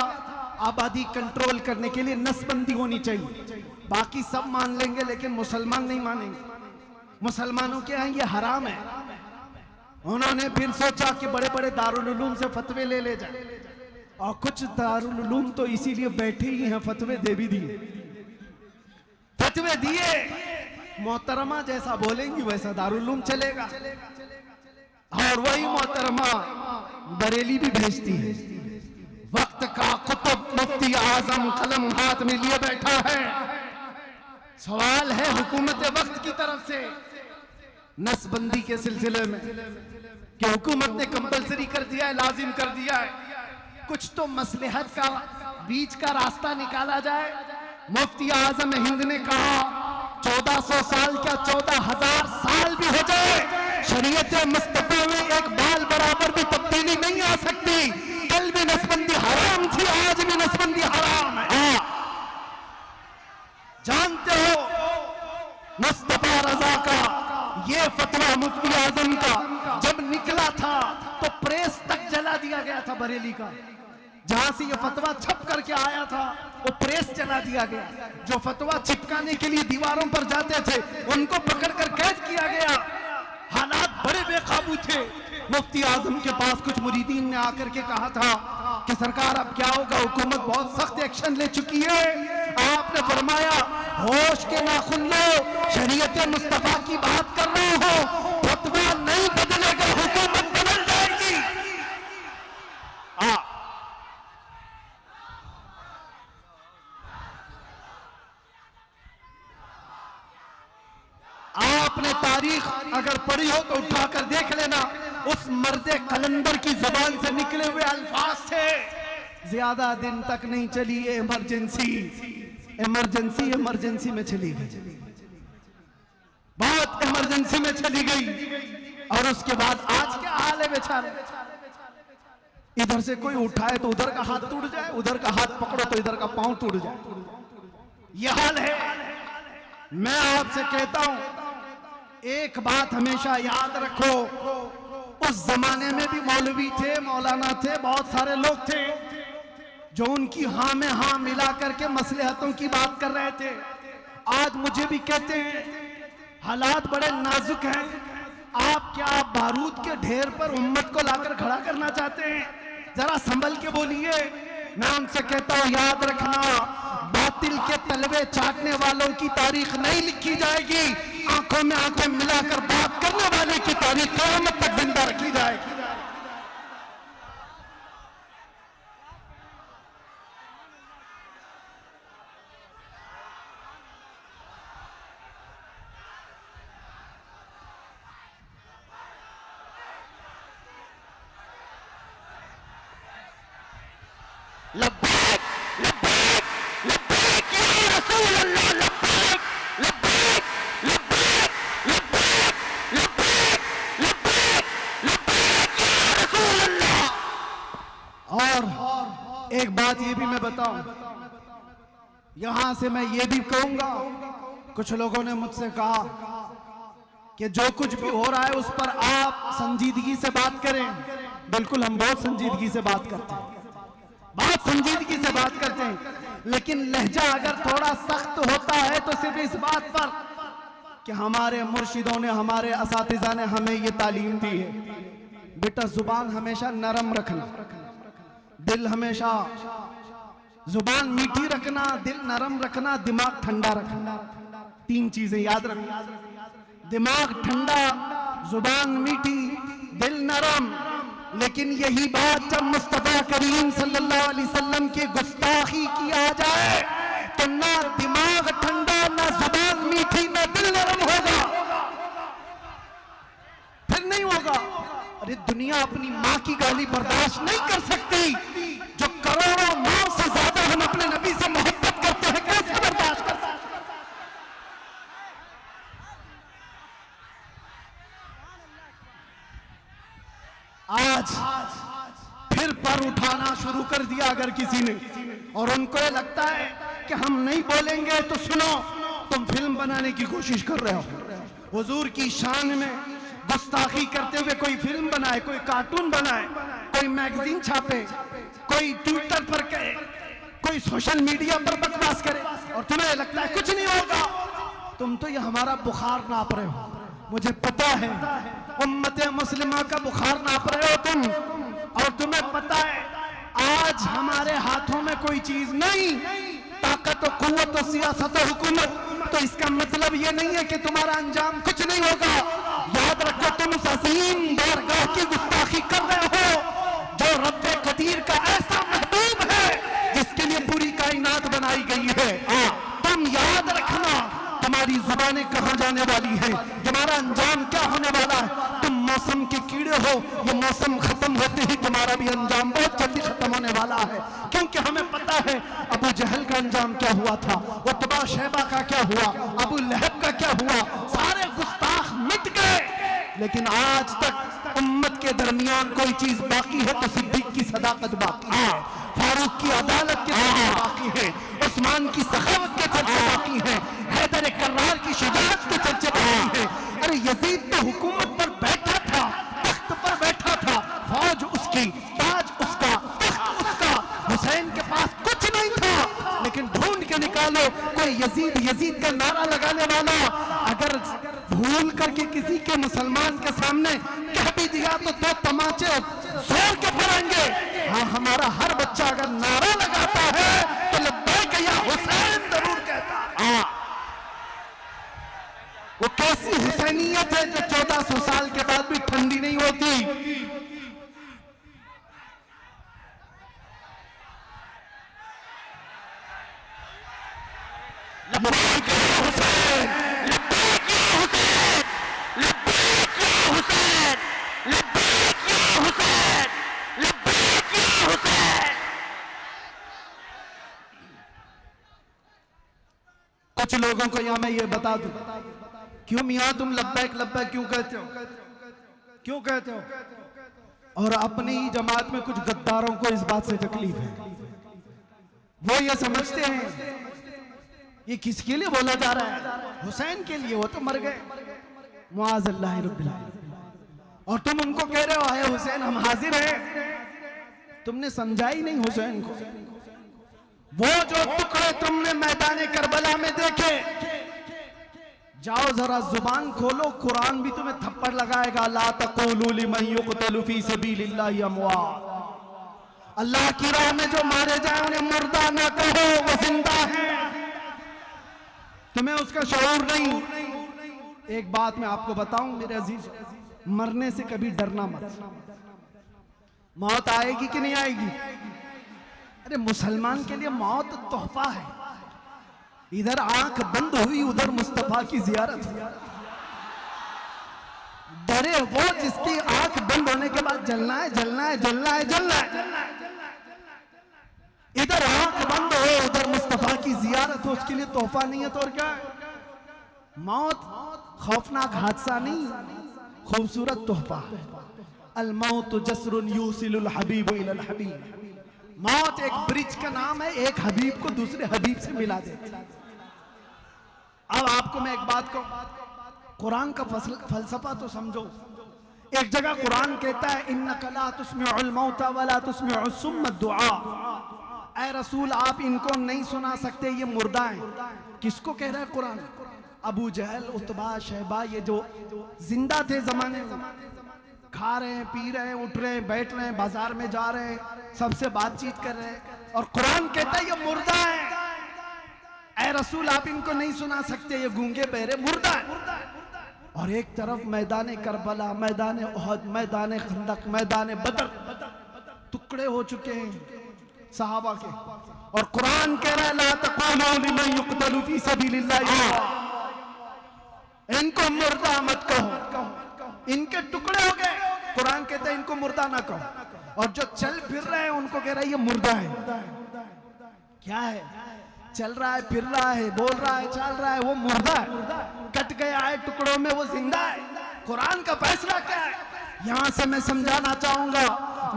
आबादी कंट्रोल करने के लिए नसबंदी होनी चाहिए। बाकी सब मान लेंगे लेकिन मुसलमान नहीं मानेंगे, मुसलमानों के यहाँ ये हराम है। उन्होंने फिर सोचा कि बड़े बड़े दारुल उलूम से फतवे ले जाए, और कुछ दारुल उलूम तो इसीलिए बैठे ही हैं, फतवे दे भी दिए, फतवे दिए। मोहतरमा जैसा बोलेंगी वैसा दारुल उलूम चलेगा, और वही मोहतरमा बरेली भी भेजती है। वक्त का कुतुब मुफ्ती आजम कलम हाथ में लिए बैठा है। सवाल है हुकूमत वक्त की तरफ से नसबंदी के सिलसिले में कि हुकूमत ने कंपलसरी कर दिया है, लाजिम कर दिया है। कुछ तो मसलहत का बीच का रास्ता निकाला जाए। मुफ्ती आजम हिंद ने कहा 1400 साल क्या 14,000 साल भी हो जाए, शरीयत मुस्तफा में एक बाल बराबर भी तब्दीली नहीं आ सकती। कल भी नसबंदी हराम थी, आज भी नसबंदी हराम है। जानते हो मुस्तफा रजा का ये फतवा मुफ्ती आजम का जब निकला था तो प्रेस तक जला दिया गया था बरेली का। जहां से ये फतवा छप करके आया था वो प्रेस जला दिया गया। जो फतवा चिपकाने के लिए दीवारों पर जाते थे उनको पकड़कर कैद किया गया। हालात बड़े बेकाबू थे। मुफ्ती आजम के पास कुछ मुरीदीन ने आकर के कहा था कि सरकार अब क्या होगा, हुकूमत बहुत सख्त एक्शन ले चुकी है। आपने फरमाया होश के नाखुन लो, शरीयत मुस्तफा की बात कर रहे हो, फतवा नहीं बदलेगा, हुकूमत बदल जाएगी। आपने तारीख अगर पढ़ी हो तो उठाकर देख लेना, उस मर्दे कलंदर की जुबान से निकले हुए अल्फाज थे, ज्यादा दिन तक नहीं चली ये इमरजेंसी, इमरजेंसी इमरजेंसी में चली गई, बहुत इमरजेंसी में चली गई। और उसके बाद आज क्या हाल है बेचारे, इधर से कोई उठाए तो उधर का हाथ टूट जाए, उधर का हाथ पकड़ो तो इधर का पांव टूट जाए, यह हाल है। मैं आपसे कहता हूं एक बात हमेशा याद रखो, उस जमाने में भी मौलवी थे, मौलाना थे, बहुत सारे लोग थे जो उनकी हाँ में हाँ मिला करके मसलहतों की बात कर रहे थे। आज मुझे भी कहते हैं हालात बड़े नाजुक हैं, आप क्या बारूद के ढेर पर उम्मत को लाकर खड़ा करना चाहते हैं? जरा संभल के बोलिए। मैं उनसे कहता हूं याद रखना, बातिल के तलवे चाटने वालों की तारीख नहीं लिखी जाएगी, आंखों में आंखें मिलाकर बात करने वाले की तारीख क़यामत तक जिंदा रखी जाएगी। यहां से मैं ये भी कहूंगा, कुछ लोगों ने मुझसे कहा कि जो कुछ भी हो रहा है उस पर आप संजीदगी से बात करें। बिल्कुल, हम बहुत संजीदगी से बात करते हैं, बहुत संजीदगी से बात करते हैं, लेकिन लहजा अगर थोड़ा सख्त होता है तो सिर्फ इस बात पर कि हमारे मुर्शिदों ने, हमारे असातिज़ा ने हमें ये तालीम दी है, बेटा जुबान हमेशा नरम रखना, दिल हमेशा, जुबान मीठी रखना, दिल नरम रखना, दिमाग ठंडा रखना। 3 चीजें याद रखना, दिमाग ठंडा, जुबान मीठी, दिल नरम। लेकिन यही बात जब मुस्तफा करीम सल्लल्लाहु अलैहि वसल्लम की गुस्ताखी किया जाए तो ना दिमाग ठंडा, ना जुबान मीठी, ना दिल नरम होगा, फिर नहीं होगा। अरे दुनिया अपनी माँ की गाली बर्दाश्त नहीं कर सकती, जो करोड़ों माँ से ज्यादा हम अपने नबी से मोहब्बत करते हैं, कैसे बर्दाश्त कर सकते? आज फिर पर उठाना शुरू कर दिया अगर किसी ने, और उनको ये लगता है कि हम नहीं बोलेंगे तो सुनो, तुम फिल्म बनाने की कोशिश कर रहे हो, हुजूर की शान में गुस्ताखी करते हुए कोई फिल्म बनाए, कोई कार्टून बनाए, कोई मैगजीन छापे, कोई ट्विटर पर कहे, कोई सोशल मीडिया पर बकवास करे, और तुम्हें लगता है कुछ नहीं होगा। तुम तो ये हमारा बुखार नाप रहे हो, मुझे पता है उम्मत मुस्लिमा का बुखार नाप रहे हो तुम, और तुम्हें पता है आज हमारे हाथों में कोई चीज नहीं, ताकत और कुव्वत और सियासत और हुकूमत, तो इसका मतलब ये नहीं है कि तुम्हारा अंजाम कुछ नहीं होगा। याद रखो, तुम उस अजीम बारगाह की गुस्ताखी कर रहे हो जो रब्बे कदीर का ऐसा महबूब है जिसके लिए पूरी कायनात बनाई गई है। तुम याद रखना, तुम्हारी जुबानें कहां जाने वाली है, तुम्हारा अंजाम क्या होने वाला है। तुम मौसम के कीड़े हो, ये मौसम खत्म होते ही तुम्हारा भी अंजाम बहुत जल्दी खत्म होने वाला है, क्योंकि हमें पता है अबू जहल का अंजाम क्या हुआ था, उतबा शैबा का क्या हुआ, अबू लहब का क्या हुआ, सारे गुस्ताख मिट गए। लेकिन आज तक उम्मत के दरमियान कोई चीज बाकी है तो सिद्दीक की सदाकत बाकी है, फारूक की अदालत के चर्चे बाकी है, उस्मान की सखावत के चर्चे बाकी है, हैदर कर्रार की शुजाअत के चर्चे बाकी है। अरे यजीद तो हुकूमत पर बैठा था, तख्त पर बैठा था, फौज उसकी, ताज उसका, तख्त उसका, हुसैन के पास कुछ नहीं था, लेकिन ढूंढ के निकालो कोई यजीद यजीद का नारा लगाने वाला अगर भूल करके किसी के मुसलमान के सामने कह भी दिया तो 2 तमाचे जोर के पड़ेंगे। हाँ, हमारा हर बच्चा अगर नारा लगाता है तो लब्बैक या हुसैन जरूर कहता है। वो कैसी हुसैनियत है जो 1400 साल के बाद भी ठंडी नहीं होती। लब्बैक या हुसैन, लब्बैक या हुसैन, लब्बैक या हुसैन, लब्बैक या हुसैन, लब्बैक या हुसैन। कुछ लोगों को यहां मैं ये बता दूं, क्यों मियां तुम लब्बैक लब्बैक क्यों कहते हो, क्यों कहते हो? और अपनी ही जमात में कुछ गद्दारों को इस बात से तकलीफ है, वो ये समझते हैं ये किसके लिए बोला जा रहा है, हुसैन के लिए, वो तो मर गए, मुआज़ल्लाह रब्बिल आलमीन, और तुम उनको कह रहे हो आए हुसैन हम हाजिर हैं। तुमने समझा ही नहीं हुसैन को। वो जो टुकड़े तुमने मैदान करबला में देखे, जाओ जरा जुबान खोलो, कुरान भी तुम्हें थप्पड़ लगाएगा। ला तक़ूलू लिमन युक़तलु फ़ी सबीलिल्लाहि अमवात, अल्लाह की राह में जो मारे जाए उन्हें मुर्दा ना कहो, वो जिंदा है। तुम्हें उसका शऊर नहीं। एक बात मैं आपको बताऊं मेरे अजीज, मरने से कभी डरना मत। मौत आएगी कि नहीं आएगी? अरे मुसलमान के लिए मौत तोहफा है। इधर आंख बंद हुई, उधर मुस्तफा की जियारत। डरे वो जिसकी आंख बंद होने के बाद जलना है, जलना है, जलना है, जलना है। इधर आंख बंद हो, उधर मुस्तफा की जियारत हो, उसके लिए तोहफा नहीं है तो और क्या है? मौत खौफनाक हादसा नहीं, खूबसूरत तोहफा। अल मौत जसरुन यूसिलुल हबीब इलल हबीब। मौत एक ब्रिज का नाम है, एक हबीब को दूसरे हबीब से मिला दे। अब आपको मैं एक बात कहूं, कुरान का फलसफा तो समझो। एक जगह कुरान कहता है इन्नका ला तुस्मिउल मौता वला तुस्मिउस सुम्म दुआ। ऐ रसूल आप इनको नहीं सुना सकते, ये मुर्दा हैं। किसको कह रहा है कुरान? अबू जहल, उतबा, शहबा, ये जो जिंदा थे जमाने में, खा रहे हैं, पी रहे हैं, उठ रहे हैं, बैठ रहे हैं, बाजार में जा रहे हैं, सबसे बातचीत कर रहे हैं, और कुरान कहता है ये मुर्दा है। ऐ रसूल आप इनको नहीं सुना सकते, ये गूंगे बहरे मुर्दा है। और एक तरफ मैदान करबला, मैदान उहद, मैदान खंदक, मैदान बदर टुकड़े हो चुके हैं सहाबा के, और कुरान कह रहा है ला तक़ूलू लिमन युक़तलू फी सबीलिल्लाह, इनको मुर्दा मत कहो, इनके टुकड़े हो गए। कुरान कहता है इनको मुर्दा ना कहो, और जो चल फिर रहे हैं उनको कह रहा है ये मुर्दा है। क्या है? चल रहा है, फिर रहा है, बोल रहा है, चल रहा है, वो मुर्दा है। कट गया है टुकड़ों में, वो जिंदा है। कुरान का फैसला क्या है? यहां से मैं समझाना चाहूंगा,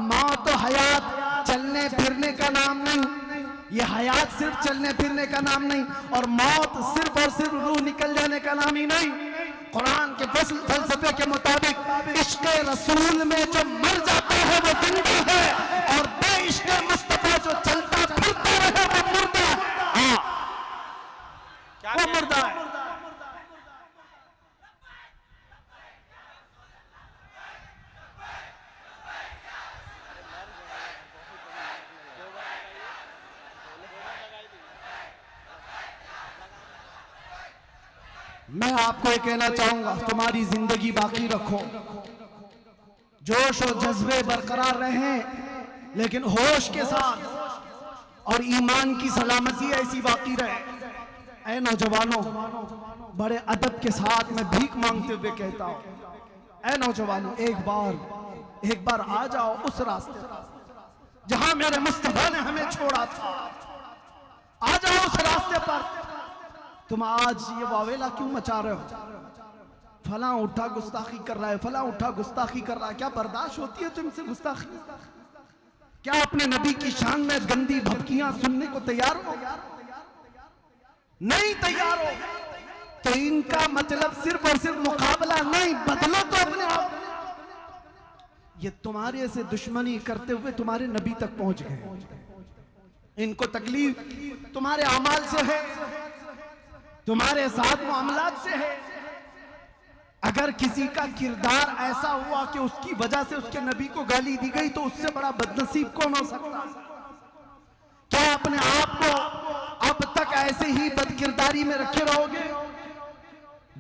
मौत तो हयात चलने फिरने का नाम नहीं, ये हयात सिर्फ चलने फिरने का नाम नहीं, और मौत सिर्फ और सिर्फ रूह निकल जाने का नाम ही नहीं। कुरान के फलसफे के मुताबिक इश्क़ रसूल में जो मर जाता है वो जिंदा है, और बेइश्क़ मुस्तफा जो चलता फिरता रहे वो मुर्दा है। वो मुर्दा है। मैं आपको ये कहना चाहूंगा, तुम्हारी जिंदगी बाकी रखो, जोश और जज्बे बरकरार रहें, लेकिन होश के साथ, और ईमान की सलामती ऐसी बाकी रहे। ऐ नौजवानों, बड़े अदब के साथ मैं भीख मांगते हुए कहता हूं, ऐ नौजवानों, एक बार आ जाओ उस रास्ते जहां मेरे मुस्तफा ने हमें छोड़ा था। आ जाओ उस रास्ते पर। तुम आज ये वावेला क्यों मचा रहे हो? फला उठा गुस्ताखी कर रहा है, फला उठा गुस्ताखी कर रहा है। क्या बर्दाश्त होती है तुमसे गुस्ताखी? क्या अपने नबी की शान में गंदी भपकियां सुनने को तैयार हो? नहीं तैयार हो तो इनका मतलब सिर्फ और सिर्फ मुकाबला नहीं, बदलो तो अपने आप। ये तुम्हारे से दुश्मनी करते हुए तुम्हारे नबी तक पहुंच गए। इनको तकलीफ तुम्हारे अमाल से है, तुम्हारे साथ मामलात से है। अगर किसी का किरदार ऐसा हुआ कि उसकी वजह से उसके नबी को गाली दी गई, तो उससे बड़ा बदनसीब कौन हो सकता? क्या अपने आप को अब तक ऐसे ही बदकिरदारी में रखे रहोगे?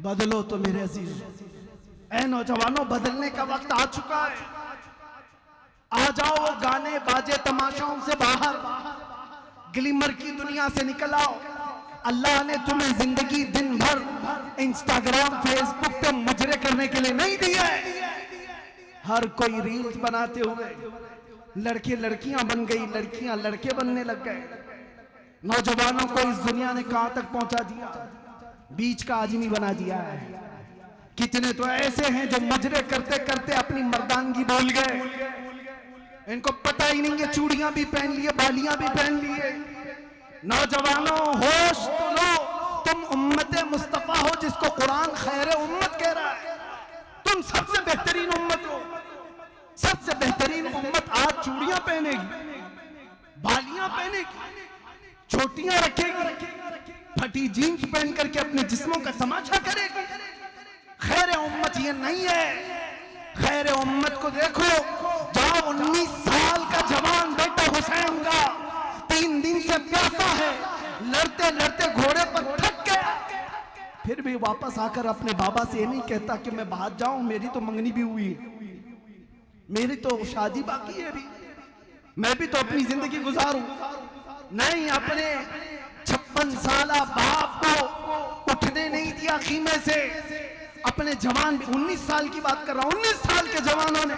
बदलो तो मेरे अजीज। ऐ नौजवानों, बदलने का वक्त आ चुका है। आ जाओ गाने बाजे तमाशाओं से बाहर, ग्लिमर की दुनिया से निकल आओ। अल्लाह ने तुम्हें जिंदगी दिन भर इंस्टाग्राम फेसबुक पे मुजरे करने के लिए नहीं दिया है। हर कोई रील्स बनाते हुए लड़के लड़कियां बन गई, लड़कियां लड़के बनने लग गए। नौजवानों को इस दुनिया ने कहां तक पहुंचा दिया? बीच का आदमी बना दिया है। कितने तो ऐसे हैं जो मुजरे करते करते अपनी मर्दानगी भूल गए। इनको पता ही नहीं है, चूड़ियां भी पहन लिए, बालियां भी पहन लिए। नौजवानों, होश तो लो, तुम उम्मते मुस्तफा हो जिसको कुरान खैर उम्मत कह रहा है। तुम सबसे बेहतरीन उम्मत हो, सबसे बेहतरीन उम्मत आज चूड़ियां पहनेगी, बालियां पहनेगी, छोटियां रखेगी, फटी जीन्स पहन करके अपने जिस्मों का तमाशा करेगी। खैर उम्मत ये नहीं है। खैर उम्मत को देखो, जहां 19 साल का जवान बेटा हुसैन का 3 दिन से प्यासा है, लड़ते लड़ते घोड़े पर थक गया, फिर भी वापस आकर अपने बाबा से ये नहीं कहता कि मैं बाहर जाऊं, मेरी तो मंगनी भी हुई, मेरी तो शादी बाकी है, भी मैं भी तो अपनी जिंदगी गुजारूं। नहीं, अपने 56 साला बाप को उठने नहीं दिया खीमे से। अपने जवान, 19 साल की बात कर रहा हूं, 19 साल के जवानों ने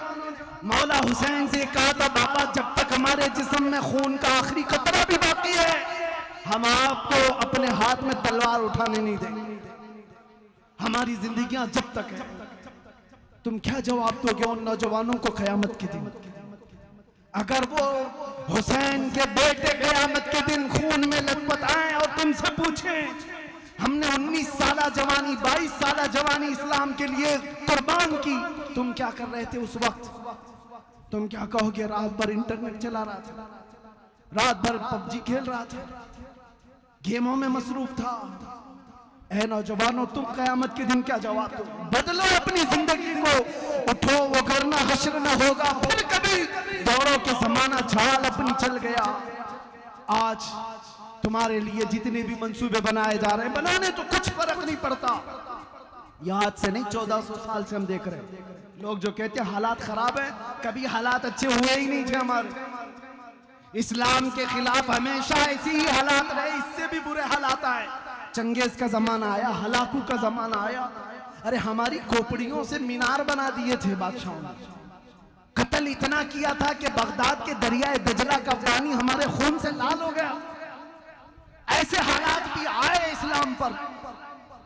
मौला हुसैन से कहा था, बाबा जब तक हमारे जिस्म में खून का आखिरी कतरा भी बाकी है, हम आपको अपने हाथ में तलवार उठाने नहीं देंगे। हमारी जिंदगियां जब तक है। तुम क्या जवाब दोगे उन नौजवानों को क़यामत के दिन? अगर वो हुसैन के बेटे क़यामत के दिन खून में लथपथ आए और तुमसे पूछें हमने 19 साल जवानी 22 साल जवानी इस्लाम के लिए कुर्बान की, तुम क्या कर रहे थे उस वक्त? तुम क्या कहोगे? रात भर इंटरनेट चला रहा था, रात भर पबजी खेल रहा था, गेमों में मसरूफ था। ऐ नौजवानों, तुम क़यामत के दिन क्या जवाब दो? बदलो अपनी जिंदगी को, उठो, वो करना हश्र न होगा फिर कभी। दौड़ों के जमाना झाल अपनी चल गया। आज तुम्हारे लिए जितने भी मंसूबे बनाए जा रहे हैं, बनाने तो कुछ फर्क नहीं पड़ता। याद से नहीं, 1400 साल से हम देख रहे हैं। लोग जो कहते हैं हालात खराब है, कभी हालात अच्छे हुए ही नहीं थे हमारे। इस्लाम के खिलाफ हमेशा ऐसी ही हालात रहे, इससे भी बुरे हालात आए। चंगेज का जमाना आया, हलाकू का जमाना आया। अरे हमारी खोपड़ियों से मीनार बना दिए थे बादशाहों ने। कत्ल इतना किया था कि बगदाद के दरियाए दजला का पानी हमारे खून से लाल हो गया। ऐसे हालात भी आए इस्लाम पर,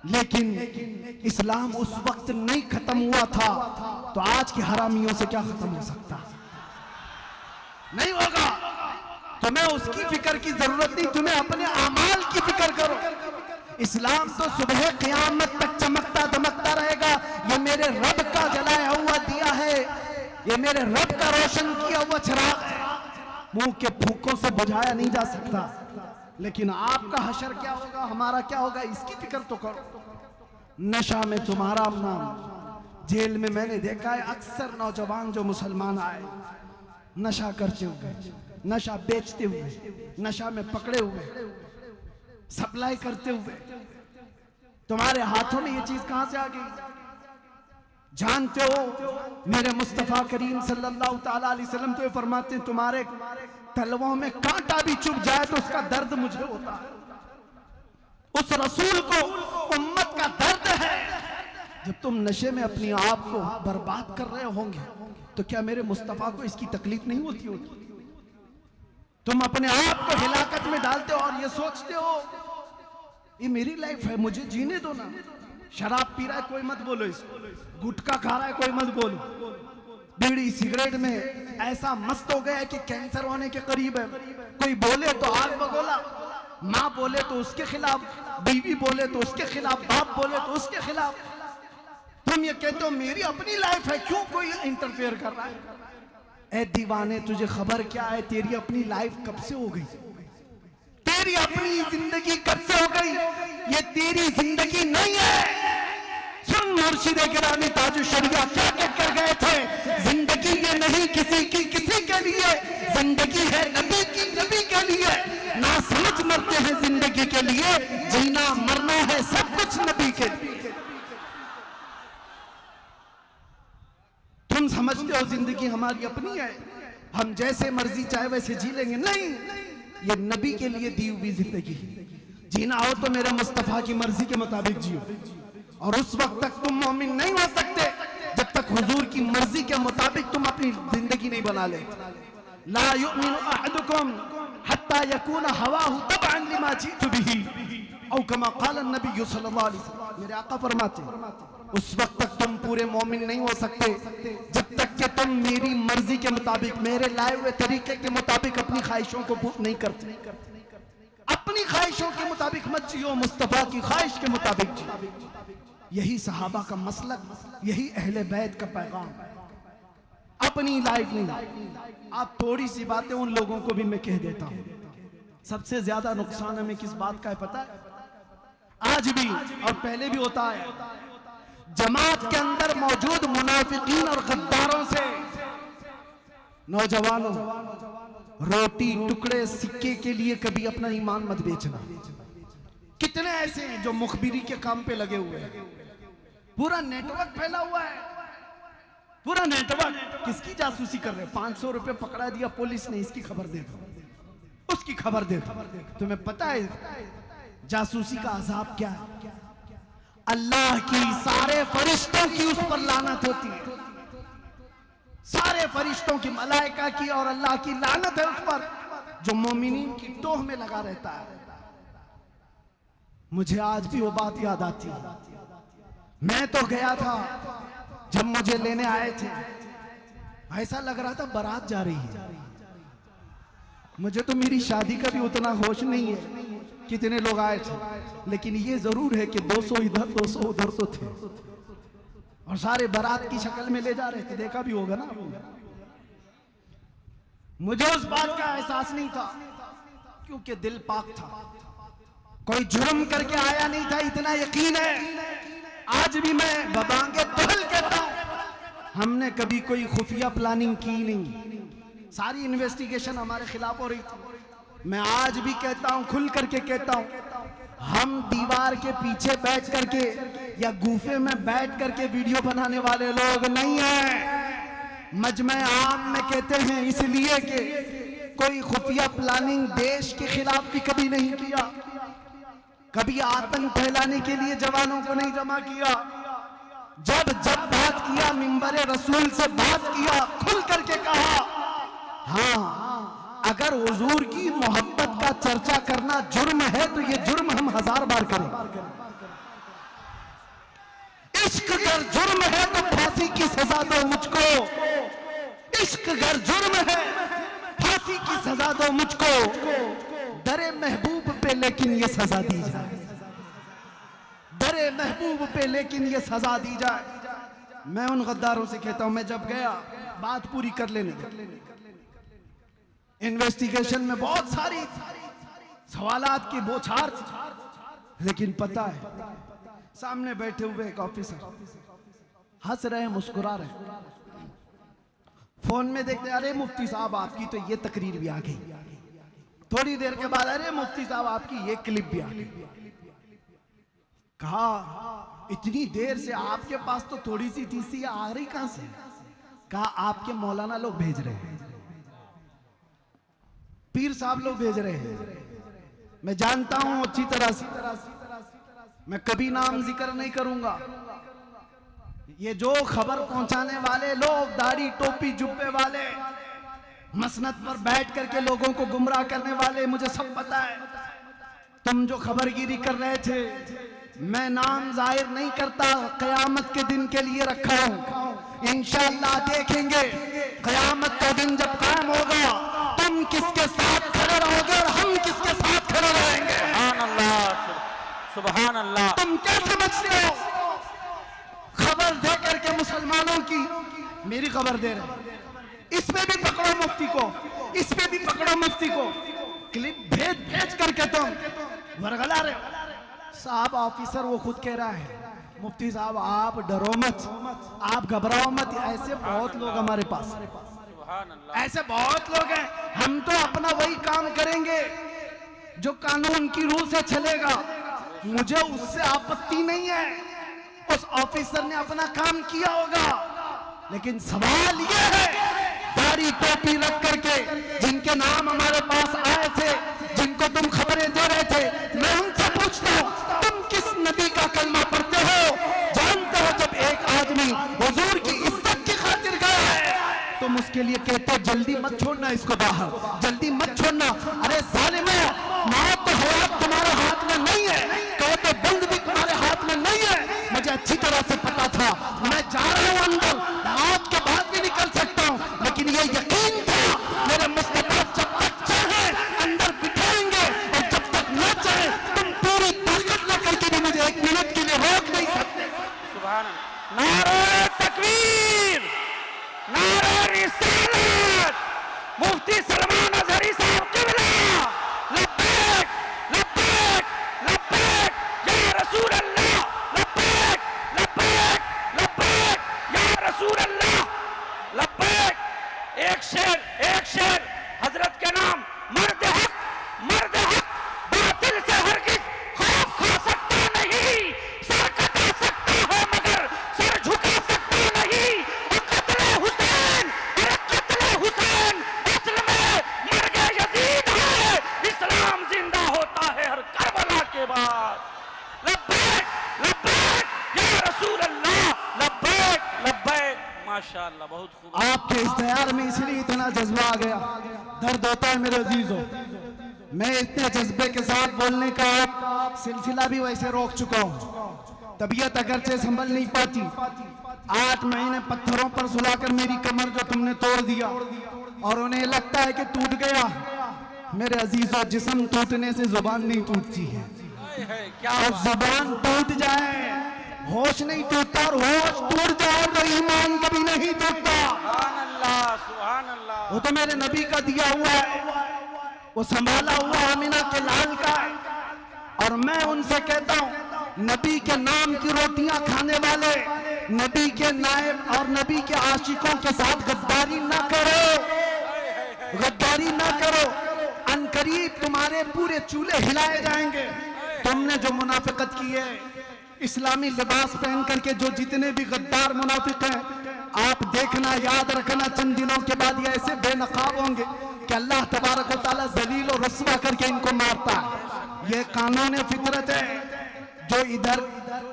लेकिन इस्लाम उस वक्त नहीं खत्म हुआ था, तो आज के हरामियों से क्या खत्म हो सकता? नहीं होगा। तुम्हें उसकी फिक्र की जरूरत नहीं, तुम्हें अपने अमाल की फिक्र करो। इस्लाम तो सुबह क़यामत तक चमकता दमकता रहेगा। ये मेरे रब का जलाया हुआ दिया है, ये मेरे रब का रोशन किया हुआ चिराग है, मुंह के फूकों से बुझाया नहीं जा सकता। लेकिन आपका हशर क्या होगा, हमारा क्या होगा, इसकी फिक्र तो करो। नशा में तुम्हारा नाम। जेल में मैंने देखा है अक्सर नौजवान जो मुसलमान आए नशा करते हुए, नशा बेचते हुए, नशा में पकड़े हुए, सप्लाई करते हुए। तुम्हारे हाथों में ये चीज कहां से आ गई? जानते हो मेरे मुस्तफा करीम सल्लल्लाहु ताला अलैहि वसल्लम तो ये फरमाते हैं तुम्हारे तलवों में कांटा भी चुभ जाए तो उसका दर्द मुझे होता है। उस रसूल को उम्मत का दर्द है। जब तुम नशे में अपने आप को बर्बाद कर रहे होंगे तो क्या मेरे मुस्तफा को इसकी तकलीफ नहीं होती होगी? तुम अपने आप को हिलाकत में डालते हो और ये सोचते हो ये मेरी लाइफ है, मुझे जीने दो ना। शराब पी रहा है कोई मत बोलो इसको, गुटखा खा रहा है कोई मत बोलो, बीड़ी सिगरेट में ऐसा मस्त हो गया है कि कैंसर होने के करीब है। कोई बोले तो आग बगोला, माँ बोले तो उसके खिलाफ, बीवी बोले तो उसके खिलाफ, बाप बोले तो उसके खिलाफ। तुम ये कहते हो मेरी अपनी लाइफ है, क्यों कोई इंटरफेयर कर रहा है? ए दीवाने, तुझे खबर क्या है तेरी अपनी लाइफ कब से हो गई? तेरी अपनी जिंदगी कब से हो गई? ये तेरी जिंदगी नहीं है। सुन मुर्शिद गिरामी ताजुल शरिया क्या कहकर गए थे? जिंदगी ये नहीं किसी की किसी के लिए, जिंदगी है नबी की नबी के लिए। ना समझ मरते हैं जिंदगी के लिए, जीना मरना है सब कुछ नबी के लिए। तुम समझते हो जिंदगी हमारी अपनी है, हम जैसे मर्जी चाहे वैसे जी लेंगे? नहीं, ये नबी के लिए दी हुई जिंदगी। जीना हो तो मेरे मुस्तफा की मर्जी के मुताबिक जियो। और उस वक्त तक तुम मोमिन नहीं हो सकते जब तक हुजूर की मर्जी के मुताबिक तुम अपनी जिंदगी नहीं बना ले। ला युमिनु अहदुकुम हत्ता यकूना हवाहु तबअन लिमा जीतु बिही औ कमा क़ाल नबी सल्लल्लाहु अलैहि वसल्लम। मेरे आका फरमाते उस वक्त तक तुम पूरे मोमिन नहीं हो सकते जब तक कि तुम मेरी मर्जी के मुताबिक, मेरे लाए हुए तरीके के मुताबिक अपनी ख्वाहिशों को पूर्ण नहीं करते। अपनी ख्वाहिशों के मुताबिक मत जियो, मुस्तफा की ख्वाहिश के मुताबिक जियो। यही सहाबा का मसलक, यही अहले बैत का पैगाम। अपनी लाइफ नहीं। आप थोड़ी सी बातें उन लोगों को भी मैं कह देता हूं। सबसे ज्यादा नुकसान हमें किस बात का है पता है? आज भी और पहले भी होता है, जमात के अंदर मौजूद मुनाफिकीन और गद्दारों से नौजवानों रोटी टुकड़े सिक्के के लिए कभी अपना ईमान मत बेचना। कितने ऐसे हैं जो मुखबिरी के काम पे लगे हुए हैं, पूरा नेटवर्क फैला हुआ है, पूरा नेटवर्क। किसकी जासूसी कर रहे हैं? 500 रुपए पकड़ा दिया पुलिस ने, इसकी खबर दे दो, उसकी खबर दे दो। तुम्हें पता है जासूसी का अजाब क्या है? अल्लाह की सारे फरिश्तों की उस पर लानत होती है, सारे फरिश्तों की, मलाइका की और अल्लाह की लानत है उस पर जो मोमिनीन की टोह में लगा रहता है। मुझे आज भी वो बात याद आती है। मैं तो गया था, जब मुझे लेने आए थे ऐसा लग रहा था बारात जा रही है। मुझे तो मेरी शादी का भी उतना होश नहीं है कितने लोग आए थे, लेकिन ये जरूर है कि 200 इधर 200 उधर तो थे, और सारे बारात की शक्ल में ले जा रहे थे। देखा भी होगा ना। मुझे उस बात का एहसास नहीं था क्योंकि दिल पाक था, कोई जुर्म करके आया नहीं था, इतना यकीन है। आज भी मैं बबांगे तहल कहता हूं, हमने कभी कोई खुफिया प्लानिंग की नहीं, सारी इन्वेस्टिगेशन हमारे खिलाफ हो रही थी। मैं आज भी कहता हूं, खुल करके कहता हूं, हम दीवार के पीछे बैठ करके या गुफे में बैठ करके वीडियो बनाने वाले लोग नहीं हैं। मजमे आम में कहते हैं इसलिए कि कोई खुफिया प्लानिंग देश के खिलाफ भी कभी नहीं किया, कभी आतंक फैलाने के लिए जवानों को नहीं जमा किया। जब जब बात किया मिंबरे रसूल से बात किया, खुल करके कहा, हाँ अगर हुजूर की मोहब्बत का चर्चा करना जुर्म है तो ये जुर्म हम 1000 बार करें। इश्क अगर जुर्म है तो फांसी की सजा दो मुझको, इश्क अगर जुर्म है फांसी की सजा दो मुझको, दरे महबूब पे लेकिन ये सजा दी जाए, दरे महबूब पे लेकिन ये सजा दी जाए। मैं उन गद्दारों से कहता हूं, मैं जब गया बात पूरी कर लेने दे। इन्वेस्टिगेशन में बहुत सारी सवालात की बौछार, लेकिन पता है सामने बैठे हुए एक ऑफिसर हंस रहे, मुस्कुरा रहे, फोन में देखते, अरे मुफ्ती साहब आपकी तो ये तकरीर भी आ गई। थोड़ी देर के बाद, अरे मुफ्ती साहब आपकी ये क्लिप भी आ गई। कहा इतनी देर से आपके पास तो थोड़ी सी तीसरी आ रही कहां से? कहा आपके मौलाना लोग भेज रहे हैं, पीर साहब लोग भेज रहे हैं। मैं जानता हूं अच्छी तरह से, मैं कभी नाम जिक्र नहीं करूंगा। ये जो खबर पहुंचाने वाले लोग, दाढ़ी टोपी जुब्बे वाले, मसनद पर बैठ करके लोगों को गुमराह करने वाले, मुझे सब पता है। तुम जो खबरगिरी कर रहे थे, मैं नाम जाहिर नहीं करता, कयामत के दिन के लिए रखा हूं। इंशाअल्लाह देखेंगे कयामत का दिन जब कायम होगा, तुम किसके साथ खड़े रहोगे और हम किसके साथ खड़े रहेंगे। सुभान अल्लाह, सुभान अल्लाह। तुम क्या समझते हो? खबर दे करके मुसलमानों की, मेरी खबर दे रहे, इस पे भी पकड़ो मुफ्ती को, इस पे भी पकड़ो मुफ्ती को, क्लिप भेज भेज करके तुम वरगला रहे हो। साहब ऑफिसर वो खुद कह रहा है, मुफ्ती साहब आप डरो मत, आप घबराओ मत। ऐसे बहुत लोग हमारे पास, ऐसे बहुत लोग हैं। हम तो अपना वही काम करेंगे जो कानून की रूह से चलेगा, मुझे उससे आपत्ति नहीं है। उस ऑफिसर ने अपना काम किया होगा, लेकिन सवाल यह है, दाढ़ी टोपी रख करके जिनके नाम हमारे पास आए थे, जिनको तुम खबरें दे रहे थे, मैं उनसे पूछता हूं, तुम किस नबी का कलमा पढ़ते हो? जानते हो जब एक आदमी हुजूर की इज्जत की खातिर गया है, तुम उसके लिए कहते हो जल्दी मत छोड़ना इसको बाहर, जल्दी मत छोड़ना। अरे जालिमो, मौत तो हयात तुम्हारे हाथ में नहीं है, कहते बंद भी तुम्हारे हाथ में नहीं है। मुझे अच्छी तरह से पता था, मैं जा रहा हूं अंदर, मौत के बाद भी निकल सकता हूं, लेकिन ये यकीन था मेरे मुस्तफा जब तक चाहे अंदर बिठाएंगे, और जब तक न चाहे तुम पूरी ताकत लेकर के भी मुझे 1 मिनट के लिए रोक नहीं सकते। सुभान अल्लाह। नारे तकबीर, नारे रिसालत, मुफ्ती सलमान अजहरी साहब क़िबला, लब्बैक लब्बैक लब्बैक या रसूल अल्लाह, लब्बैक लब्बैक लब्बैक या रसूल अल्लाह, लब्बैक। एक शेर हजरत के नाम, मर्द हक बातिल से हरगिज खौफ खा सकता नहीं, सर कटा सकता है मगर सर झुका सकता नहीं। कत्ले हुसैन, अरे कत्ले हुसैन असल में मर्ग यजीद है, इस्लाम जिंदा होता है हर करबला के बाद। लब्बैक लब्बैक या रसूल अल्लाह, लब्बैक लब्बैक। माशाअल्लाह, बहुत खूब। आपके इश्तिहार में इसलिए इतना जज्बा आ गया, दर्द होता है मेरे अजीजों। मैं इतने जज्बे के साथ बोलने का सिलसिला भी वैसे रोक चुका हूँ। तबीयत अगरचे संभल नहीं पाती, 8 महीने पत्थरों पर सुलाकर मेरी कमर जो तुमने तोड़ दिया, और उन्हें लगता है कि टूट गया, मेरे अजीजों, जिस्म टूटने से जुबान नहीं टूटती है। क्या और जुबान टूट जाए होश नहीं टूटता, और होश टूट जाए तो ईमान कभी नहीं टूटता। सुभान अल्लाह, सुभान अल्लाह। वो तो मेरे नबी का दिया हुआ है, वो संभाला हुआ आमिना के लाल का है। और मैं उनसे कहता हूं, नबी के नाम की रोटियां खाने वाले, नबी के नायब और नबी के आशिकों के साथ गद्दारी ना करो, गद्दारी ना करो। अनकरीब तुम्हारे पूरे चूल्हे हिलाए जाएंगे। तुमने जो मुनाफिकत की है, इस्लामी लिबास पहन करके जो जितने भी गद्दार मुनाफिक हैं, आप देखना, याद रखना, चंद दिनों के बाद ये ऐसे बेनकाब होंगे कि अल्लाह तबारक व तआला जलील और रस्वा करके इनको मारता है। ये कानून फितरत है। जो इधर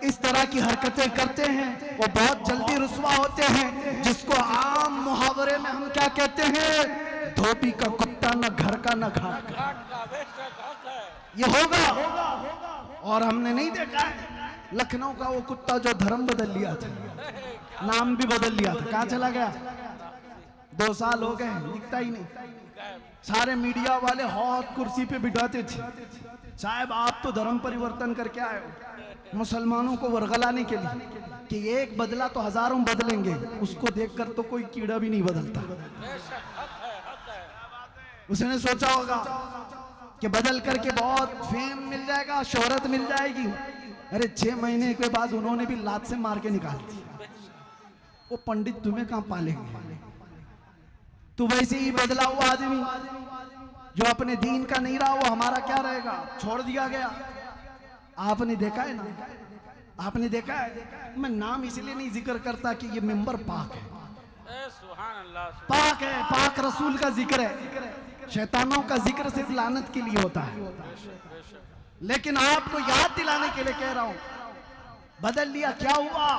इस तरह की हरकतें करते हैं वो बहुत जल्दी रुस्वा होते हैं, जिसको आम मुहावरे में हम क्या कहते हैं, धोबी का कुत्ता न घर का न घाट का। ये होगा। और हमने नहीं देखा है लखनऊ का वो कुत्ता जो धर्म बदल लिया था, नाम भी बदल लिया था, कहां चला गया? 2 साल हो गए, दिखता ही नहीं। सारे मीडिया वाले हौत कुर्सी पे बिठाते थे, साहब आप तो धर्म परिवर्तन करके आए हो, मुसलमानों को वरगलाने के लिए, कि एक बदला तो हजारों बदलेंगे। उसको देखकर तो कोई कीड़ा भी नहीं बदलता। उसने सोचा होगा कि बदल करके बहुत फेम मिल जाएगा, शोहरत मिल जाएगी। अरे 6 महीने के बाद उन्होंने भी लात से मार के निकाल दी। वो पंडित तुम्हें कहां पालेंगे? तू वैसे ही बदला हुआ आदमी जो अपने दीन का नहीं रहा, वो हमारा क्या रहेगा? छोड़ दिया गया। आपने देखा है ना, आपने देखा है। मैं नाम इसलिए नहीं जिक्र करता कि ये मेंबर पाक है, पाक है, पाक रसूल का जिक्र है। शैतानों का जिक्र सिर्फ लानत के लिए होता है। लेकिन आपको याद दिलाने के लिए कह रहा हूं, बदल लिया, क्या हुआ?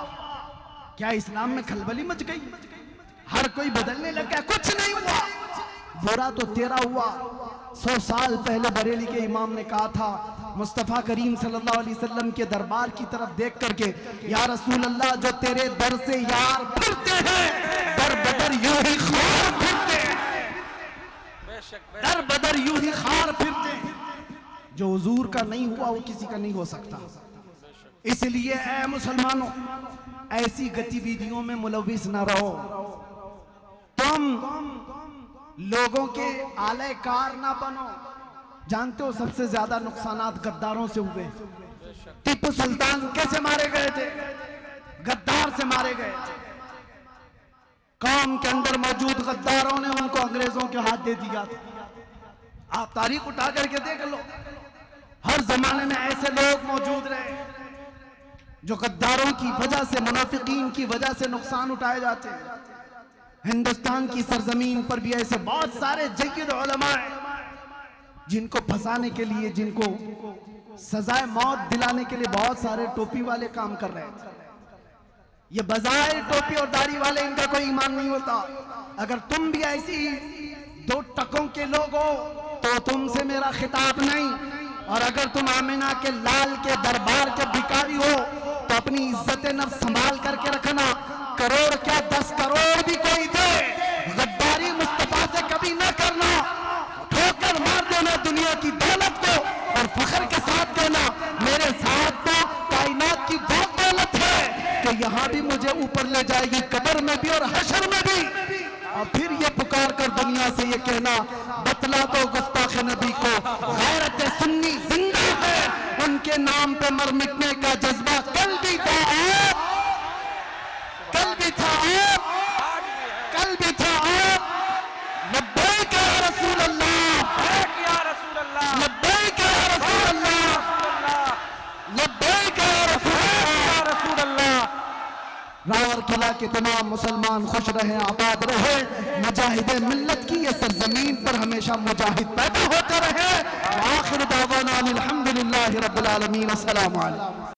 क्या इस्लाम में खलबली मच गई? हर कोई बदलने लग गया? कुछ नहीं हुआ। बुरा तो तेरा हुआ। 100 साल पहले बरेली के इमाम ने कहा था, मुस्तफ़ा करीम सल्लल्लाहु अलैहि वसल्लम के दरबार की तरफ देख करके, या रसूल अल्लाह, जो तेरे दर से यार फिरते हैं, दर बदर यूं ही खार फिरते हैं, दर बदर यूं ही खार फिरते हैं। जो हुजूर का नहीं हुआ वो किसी का नहीं हो सकता। इसलिए ऐ मुसलमानों, ऐसी गतिविधियों में मुलविस ना रहो। तुम लोगों के आलयकार ना बनो। जानते हो सबसे ज्यादा नुकसानात गद्दारों से हुए। टीपू सुल्तान कैसे मारे गए थे? गद्दार से मारे गए थे। कौम के अंदर मौजूद गद्दारों ने उनको अंग्रेजों के हाथ दे दिया था। आप तारीख उठा करके देख लो, हर जमाने में ऐसे लोग मौजूद रहे जो गद्दारों की वजह से, मुनाफिकीन की वजह से नुकसान उठाए जाते हैं। हिंदुस्तान की सरजमीन पर भी ऐसे बहुत सारे जय्यद उलमा हैं जिनको फंसाने के लिए, जिनको सजाए मौत दिलाने के लिए बहुत सारे टोपी वाले काम कर रहे थे। ये बजाय टोपी और दाढ़ी वाले, इनका कोई ईमान नहीं होता। अगर तुम भी ऐसी 2 टकों के लोग हो तो तुमसे मेरा खिताब नहीं। और अगर तुम आमिना के लाल के दरबार के भिखारी हो तो अपनी इज्जत नफ्स संभाल करके रखना। करोड़ क्या 10 करोड़ भी कोई दे, गद्दारी मुस्तफा से कभी ना करना। ठोकर मार देना दुनिया की दौलत को और फख्र के साथ देना, मेरे साथ तो कायनात की बहुत दौलत है कि यहाँ भी मुझे ऊपर ले जाएगी, कब्र में भी और हशर में भी। और फिर ये पुकार कर दुनिया से ये कहना, बतला दो गुस्ताख नबी को, गैरत सुन्नी जिंदा है, उनके नाम पे मर मिटने का जज्बा कल भी था, कल भी था, कल भी था। लब्बैक या रसूल अल्लाह, लब्बैक या रसूल अल्लाह, लब्बैक या रसूल अल्लाह। रावर किला के तमाम मुसलमान खुश रहे, आबाद रहे। मुजाहिद मिल्लत की ये सरजमीन पर हमेशा मुजाहिद पैदा होते रहे। आखिर दावाना अल्हम्दुलिल्लाहि रब्बिल आलमीन। अस्सलामु अलैकुम।